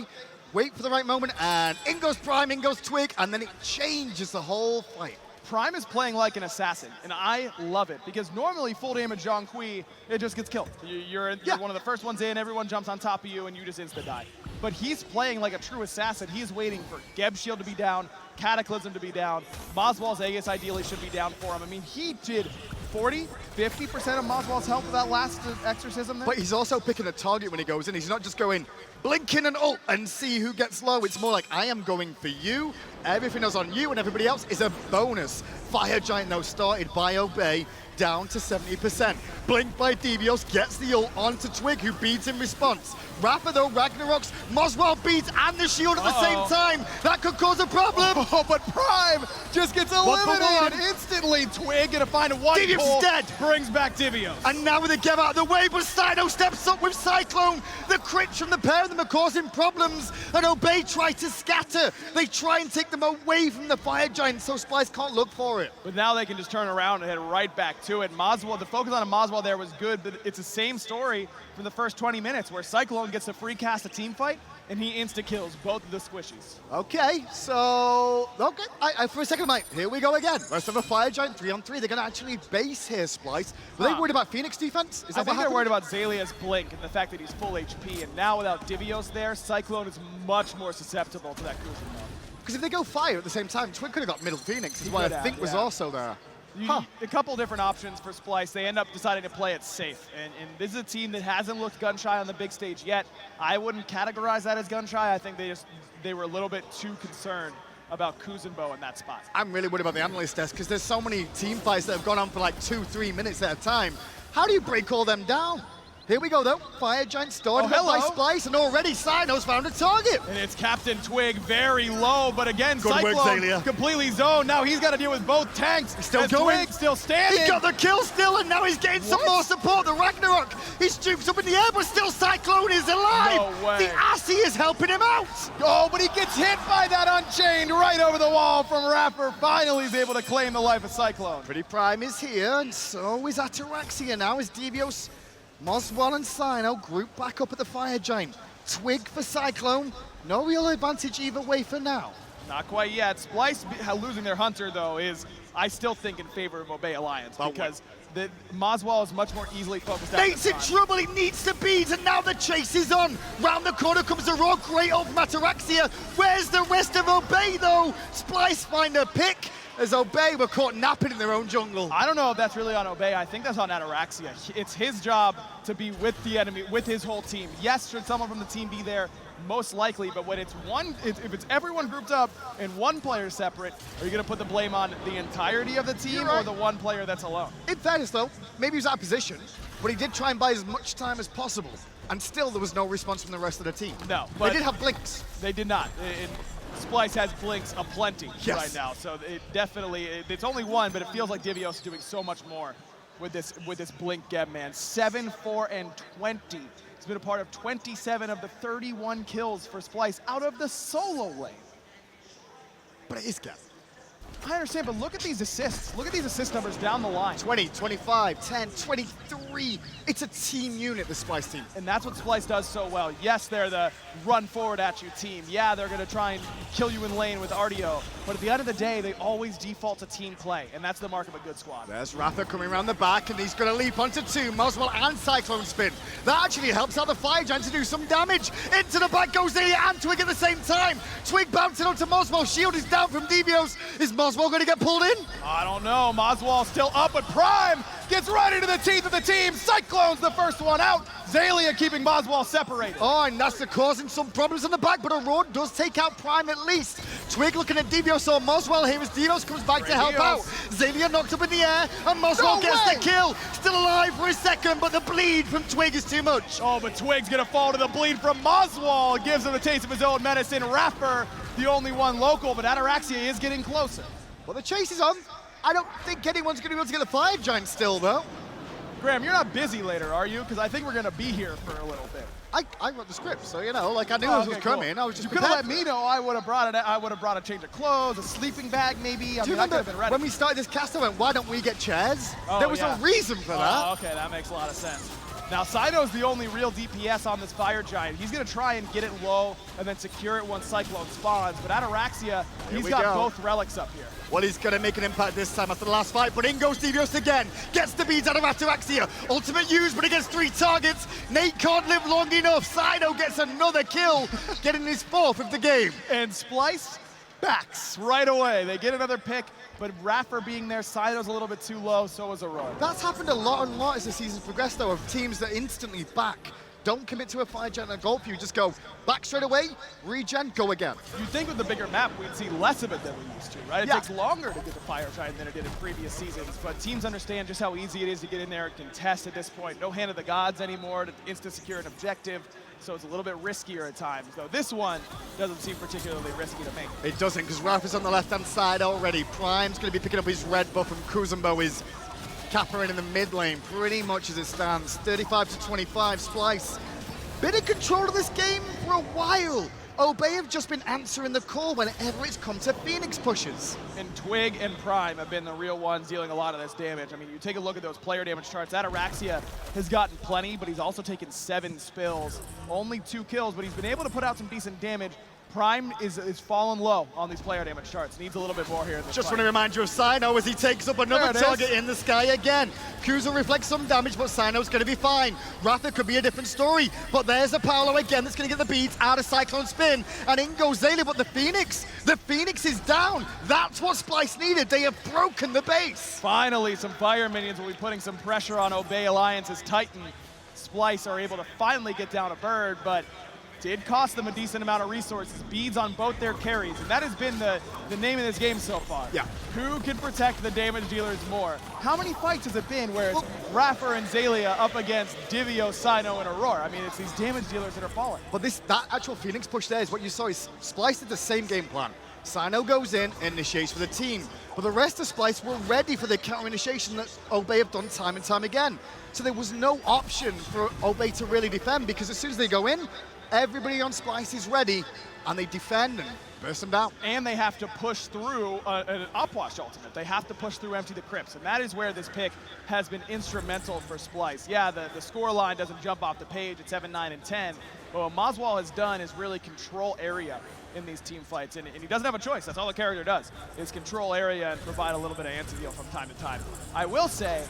wait for the right moment, and in goes Prime, in goes Twig, and then it changes the whole fight. Prime is playing like an assassin, and I love it, because normally full damage Zhong, it just gets killed. You're one of the first ones in, everyone jumps on top of you, and you just insta-die. But he's playing like a true assassin. He's waiting for Geb Shield to be down, Cataclysm to be down, Moswal's Aegis ideally should be down for him. I mean, he did 40, 50% of Moswal's health with that last exorcism there. But he's also picking a target when he goes in. He's not just going blinking and ult and see who gets low. It's more like, I am going for you. Everything else on you and everybody else is a bonus. Fire Giant, though, started by Obey, down to 70%. Blink by Divios gets the ult onto Twig, who beats in response. iRaffer, though, Ragnarok's Moswal beats and the shield at the same time. That could cause a problem. Oh, but Prime just gets eliminated instantly. Twig gonna find a one Divios dead. Brings back Divios. And now with the Geb out of the way, but Cyno steps up with Cyclone. The crits from the pair of them are causing problems, and Obey try to scatter. They try and take them away from the Fire Giant, so Splyce can't look for it. But now they can just turn around and head right back to it. Moswal, the focus on a Moswal there was good, but it's the same story from the first 20 minutes, where Cyclone gets to free cast a team fight, and he insta-kills both of the squishies. Okay, so, for a second, I'm like, here we go again. Rest of a Fire Giant 3-on-3. They're going to actually base here, Splyce. Were they worried about Phoenix defense? I think they're worried about Xalia's blink and the fact that he's full HP, and now without Divios there, Cyclone is much more susceptible to that Kuzenbo. Because if they go fire at the same time, Twig could have got middle Phoenix, is what I think was also there. A couple different options for Splyce. They end up deciding to play it safe. And this is a team that hasn't looked gun-shy on the big stage yet. I wouldn't categorize that as gun-shy. I think they were a little bit too concerned about Kuzenbo in that spot. I'm really worried about the analyst desk, because there's so many team fights that have gone on for like 2-3 minutes at a time. How do you break all them down? Here we go, though. Fire Giant started by Splyce, and already Cyno's found a target. And it's CaptainTwig very low, but again, Good work, Cyclone Xaliea. Completely zoned. Now he's got to deal with both tanks. He's still going. Twig still standing. He got the kill still, and now he's getting some more support. The Ragnarok, he stoops up in the air, but still Cyclone is alive. No way. The Assy is helping him out. Oh, but he gets hit by that Unchained right over the wall from iRaffer. Finally, he's able to claim the life of Cyclone. PrettyPriMe is here, and so is Ataraxia now as Divios, Moswal and Cyno group back up at the Fire Giant. Twig for Cyclone. No real advantage either way for now. Not quite yet. Splyce losing their Hunter, though, is, I still think, in favor of Obey Alliance, because the Moswal is much more easily focused out. Nate's in trouble, he needs to beat, and now the chase is on. Round the corner comes the Aror, great ult from Ataraxia. Where's the rest of Obey, though? Splyce find a pick. as Obey were caught napping in their own jungle. I don't know if that's really on Obey. I think that's on Ataraxia. It's his job to be with the enemy, with his whole team. Yes, should someone from the team be there? Most likely, but when it's if it's everyone grouped up and one player separate, are you going to put the blame on the entirety of the team or the one player that's alone? In fairness, though, maybe he was out of position, but he did try and buy as much time as possible, and still there was no response from the rest of the team. No, They but did have blinks. they did not. Splyce has blinks aplenty Yes. right now, so it definitely, it's only one, but it feels like Divios is doing so much more with this blink gem, man. 7, 4, and 20. He's been a part of 27 of the 31 kills for Splyce out of the solo lane. But it is Gap. I understand, but look at these assists. Look at these assist numbers down the line. 20, 25, 10, 23. It's a team unit, the Splyce team. And that's what Splyce does so well. Yes, they're the run forward at you team. Yeah, they're going to try and kill you in lane with Artio. But at the end of the day, they always default to team play, and that's the mark of a good squad. There's Rafa coming around the back, and he's going to leap onto 2, Moswal and CycloneSpin. That actually helps out the Fire Giant to do some damage. Into the back goes Xaliea and Twig at the same time. Twig bouncing onto Moswal. Shield is down from Divios. Is Moswal going to get pulled in? I don't know. Moswal still up, but Prime gets right into the teeth of the team. Cyclone's the first one out. Xaliea keeping Moswal separated. Oh, and that's causing some problems in the back, but Aror does take out Prime at least. Twig looking at Divios or Moswal here as Divios comes back to help out. Xaliea knocked up in the air, and Moswal gets the kill. Still alive for a second, but the bleed from Twig is too much. Oh, but Twig's gonna fall to the bleed from Moswal. Gives him a taste of his own medicine. iRaffer, the only one local, but Ataraxia is getting closer. Well, the chase is on. I don't think anyone's going to be able to get the Fire Giant still, though. Graham, you're not busy later, are you? Because I think we're gonna be here for a little bit. I wrote the script, so you know, like I knew this was coming. Cool. I was just You could have let prepared me know. I would have brought it. I would have brought a change of clothes, a sleeping bag, maybe. I Do you mean, I could remember have been ready. when we started this cast, I went, why don't we get chairs? Oh, There was yeah. a reason for that. Oh, okay, that makes a lot of sense. Now, Cyno's the only real DPS on this Fire Giant. He's going to try and get it low and then secure it once Cyclone spawns. But Ataraxia, he's got both relics up here. Well, he's going to make an impact this time after the last fight, but in goes Divios again. Gets the beads out of Ataraxia. Ultimate use, but against 3 targets. Nate can't live long enough. Cyno gets another kill, getting his 4th of the game. And Splyce backs right away. They get another pick, but iRaffer being there, Cyno's a little bit too low, so is Aror. That's happened a lot and lot as the season's progressed, though, of teams that instantly back. Don't commit to a Fire Giant and a goal for you. Just go back straight away, regen, go again. You'd think with the bigger map, we'd see less of it than we used to, right? It Yeah. takes longer to get the Fire Giant than it did in previous seasons, but teams understand just how easy it is to get in there and contest at this point. No hand of the gods anymore to insta-secure an objective, so it's a little bit riskier at times, though this one doesn't seem particularly risky to me. It doesn't, because Rafa's on the left-hand side already. Prime's going to be picking up his red buff, and Kuzenbo is capping in the mid lane, pretty much as it stands. 35 to 25, Splyce. Been in control of this game for a while. Obey have just been answering the call whenever it's come to Phoenix pushes. And Twig and Prime have been the real ones dealing a lot of this damage. I mean, you take a look at those player damage charts. Ataraxia has gotten plenty, but he's also taken 7 spills. Only 2 kills, but he's been able to put out some decent damage. Prime is fallen low on these player damage charts. Needs a little bit more here in this Just fight. want to remind you of Cyno as he takes up another target in the sky again. Kuzo reflects some damage, but Cyno's going to be fine. Rafa could be a different story, but there's a Paolo again that's going to get the beats out of CycloneSpin, and in goes Xaliea, but the Phoenix is down. That's what Splyce needed. They have broken the base. Finally, some fire minions will be putting some pressure on Obey Alliance's Titan. Splyce are able to finally get down a bird, but did cost them a decent amount of resources. Beads on both their carries, and that has been the name of this game so far. Yeah. Who can protect the damage dealers more? How many fights has it been where it's iRaffer and Xaliea up against Divios, Cyno, and Aror? I mean, it's these damage dealers that are falling. But that actual Phoenix push there is what you saw. Is Splyce did the same game plan. Cyno goes in, initiates for the team. But the rest of Splyce were ready for the counter-initiation that Obey have done time and time again. So there was no option for Obey to really defend, because as soon as they go in, everybody on Splyce is ready, and they defend and burst them down. And they have to push through an upwash ultimate. They have to push through Empty the Crypts, and that is where this pick has been instrumental for Splyce. Yeah, the score line doesn't jump off the page at 7, 9, and 10, but what Moswal has done is really control area in these team fights, and he doesn't have a choice. That's all the character does, is control area and provide a little bit of anti-heal from time to time. I will say,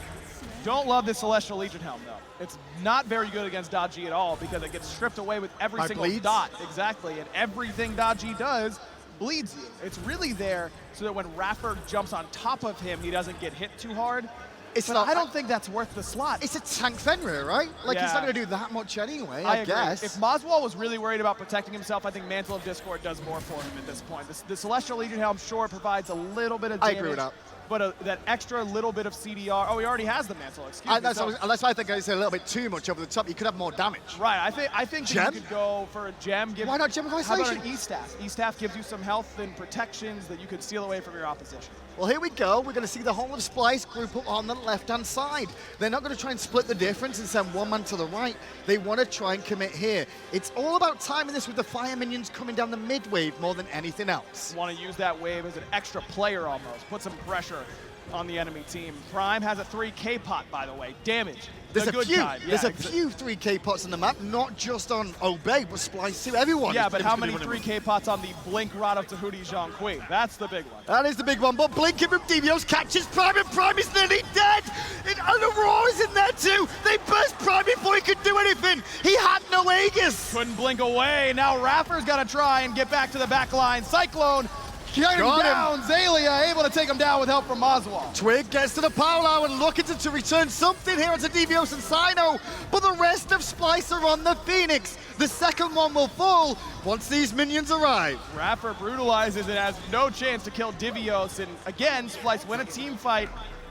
don't love this Celestial Legion helm, though. It's not very good against Dodgy at all, because it gets stripped away with every single bleeds? dot. Exactly, and everything Dodgy does bleeds you. It's really there so that when iRaffer jumps on top of him, he doesn't get hit too hard. But I don't think that's worth the slot. It's a tank Fenrir, right? Like, he's not going to do that much anyway, I guess. If Moswal was really worried about protecting himself, I think Mantle of Discord does more for him at this point. The Celestial Legion Helm, sure, provides a little bit of damage. I agree with that. But that extra little bit of CDR, oh, he already has the Mantle, excuse me. That's why I think it's a little bit too much over the top. You could have more damage. Right, I think that you could go for a gem. Why not Gem of Isolation? How about an E-Staff? E-Staff gives you some health and protections that you could steal away from your opposition. Well, here we go. We're going to see the whole of Splyce group up on the left-hand side. They're not going to try and split the difference and send one man to the right. They want to try and commit here. It's all about timing this with the fire minions coming down the mid-wave more than anything else. Want to use that wave as an extra player almost. Put some pressure on the enemy team. Prime has a 3K pot, by the way. Damage. There's a few. Yeah, there's a few 3K pots on the map, not just on Obey, but Splyce too. Everyone. Yeah, but how many 3K pots on the Blink Rod of Tahuti Zhong Kui? That's the big one. That is the big one. But Blink from Divios catches Prime, and Prime is nearly dead. And Aror is in there too. They burst Prime before he could do anything. He had no Aegis. Couldn't blink away. Now Raffer's got to try and get back to the back line. Cyclone. Got him down. Xaliea able to take him down with help from Moswal. Twig gets to the power line and looking to return something here onto Divios and Cyno, but the rest of Splyce are on the Phoenix. The second one will fall once these minions arrive. Raffer brutalizes and has no chance to kill Divios, and again, Splyce win a team fight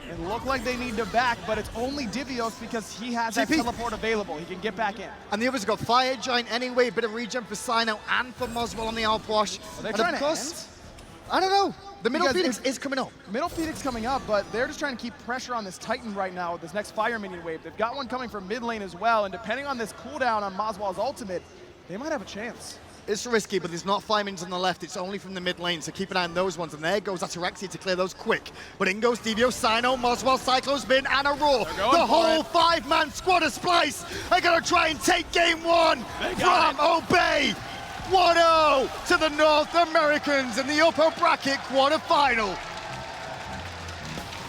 and look like they need to back, but it's only Divios because he has that teleport available. He can get back in. And the others have got Fire Giant anyway, a bit of regen for Cyno and for Moswal on the Outwash. They're trying to end? I don't know. The middle Phoenix is coming up. Middle Phoenix coming up, but they're just trying to keep pressure on this Titan right now with this next Fire Minion wave. They've got one coming from mid lane as well, and depending on this cooldown on Moswal's ultimate, they might have a chance. It's risky, but there's not fire minions on the left. It's only from the mid lane, so keep an eye on those ones. And there goes Ataraxia to clear those quick. But in goes Divios, Cyno, Moswal, CycloneSpin, and Aror. The whole five-man squad of Splyce are going to try and take game one from Obey. 1-0 to the North Americans in the upper bracket quarterfinal.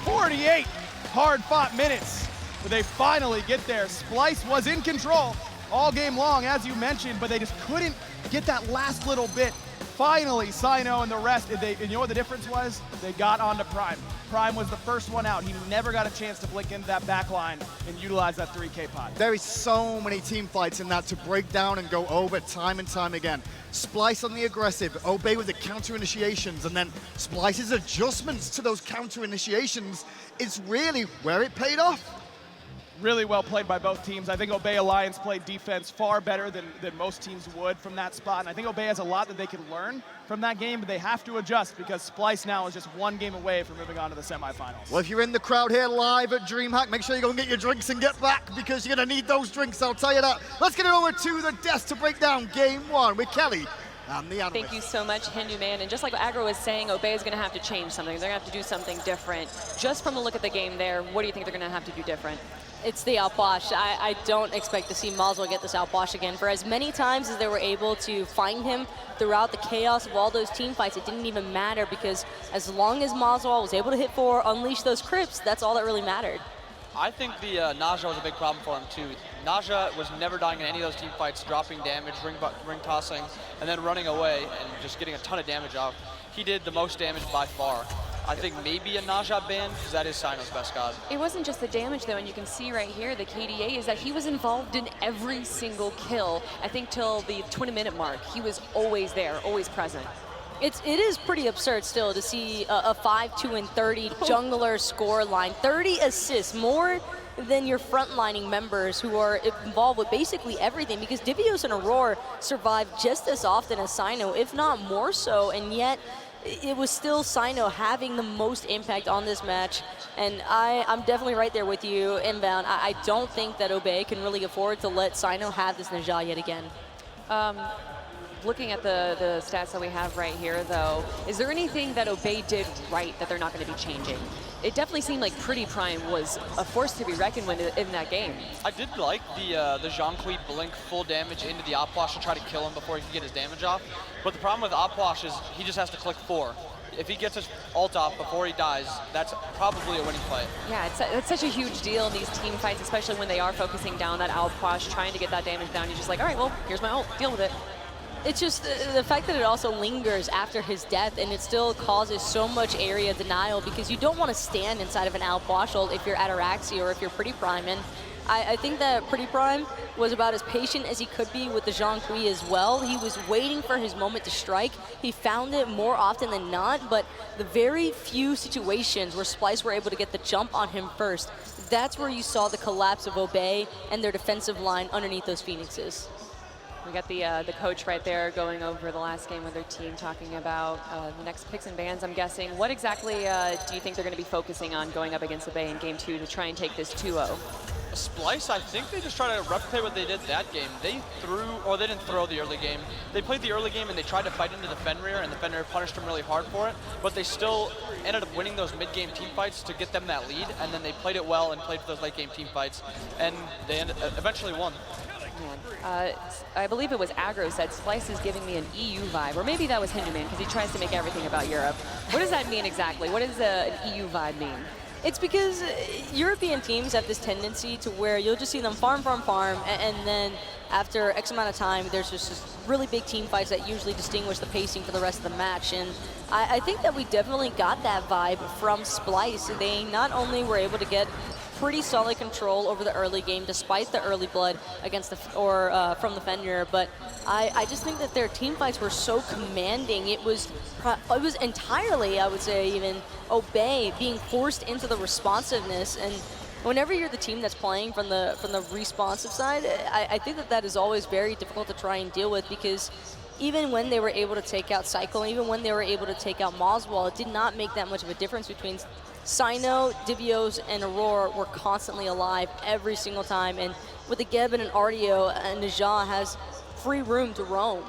48 hard-fought minutes, but they finally get there. Splyce was in control all game long, as you mentioned, but they just couldn't get that last little bit. Finally, Cyno and the rest, and you know what the difference was? They got onto Prime. Prime was the first one out. He never got a chance to blink into that back line and utilize that 3K pot. There is so many team fights in that to break down and go over time and time again. Splyce on the aggressive, Obey with the counter initiations, and then Splyce's adjustments to those counter initiations is really where it paid off. Really well played by both teams. I think Obey Alliance played defense far better than most teams would from that spot, and I think Obey has a lot that they can learn from that game, but they have to adjust because Splyce now is just one game away from moving on to the semifinals. Well, if you're in the crowd here live at Dreamhack, make sure you go and get your drinks and get back because you're going to need those drinks, I'll tell you that. Let's get it over to the desk to break down game one with Kelly. Thank you so much, Hindu Man. And just like Agro was saying, Obey is going to have to change something. They're going to have to do something different. Just from the look at the game there, what do you think they're going to have to do different? It's the outwash. I don't expect to see Moswal get this outwash again. For as many times as they were able to find him throughout the chaos of all those team fights, it didn't even matter because as long as Moswal was able to hit 4, unleash those crypts, that's all that really mattered. I think the Naja was a big problem for him too. Naja was never dying in any of those team fights, dropping damage, ring tossing, and then running away and just getting a ton of damage off. He did the most damage by far. I think maybe a Naja ban, because that is Cyno's best god. It wasn't just the damage though, and you can see right here, the KDA, is that he was involved in every single kill. I think till the 20-minute mark, he was always there, always present. It is pretty absurd still to see a 5-2-30 jungler score line. 30 assists, more than your frontlining members who are involved with basically everything, because Divios and Aror survive just as often as Cyno, if not more so, and yet it was still Cyno having the most impact on this match, and I'm definitely right there with you, Inbound. I don't think that Obey can really afford to let Cyno have this Naja yet again. Looking at the stats that we have right here, though, is there anything that Obey did right that they're not going to be changing? It definitely seemed like PrettyPriMe was a force to be reckoned with in that game. I did like the Zhong Kui blink full damage into the Opwash to try to kill him before he could get his damage off. But the problem with Opwash is he just has to click 4. If he gets his ult off before he dies, that's probably a winning play. Yeah, it's such a huge deal in these team fights, especially when they are focusing down that Opwash, trying to get that damage down. You're just like, all right, well, here's my ult, deal with it. It's just the fact that it also lingers after his death, and it still causes so much area denial because you don't want to stand inside of an Alp Washhold if you're Ataraxia or if you're PrettyPriMe. And I think that PrettyPriMe was about as patient as he could be with the Zhong as well. He was waiting for his moment to strike. He found it more often than not, but the very few situations where Splyce were able to get the jump on him first, that's where you saw the collapse of Obey and their defensive line underneath those Phoenixes. We got the coach right there going over the last game with their team, talking about the next picks and bans, I'm guessing. What exactly do you think they're going to be focusing on going up against Obey in Game 2 to try and take this 2-0? Splyce, I think they just try to replicate what they did that game. They didn't throw the early game. They played the early game and they tried to fight into the Fenrir, and the Fenrir punished them really hard for it, but they still ended up winning those mid-game team fights to get them that lead, and then they played it well and played for those late-game team fights, and they eventually won. I believe it was Aggro said, Splyce is giving me an EU vibe, or maybe that was Hinduman, because he tries to make everything about Europe. What does that mean exactly? What does an EU vibe mean? It's because European teams have this tendency to where you'll just see them farm, and then after X amount of time, there's just really big team fights that usually distinguish the pacing for the rest of the match. And I think that we definitely got that vibe from Splyce. They not only were able to get pretty solid control over the early game, despite the early blood against from the Fenrir. But I just think that their team fights were so commanding. It was entirely, I would say, even Obey being forced into the responsiveness. And whenever you're the team that's playing from the responsive side, I think that is always very difficult to try and deal with, because even when they were able to take out Cyclone, even when they were able to take out Moswal, it did not make that much of a difference between Cyno, Divios, and Aror were constantly alive every single time. And with the Geb and an Artio, Naja has free room to roam.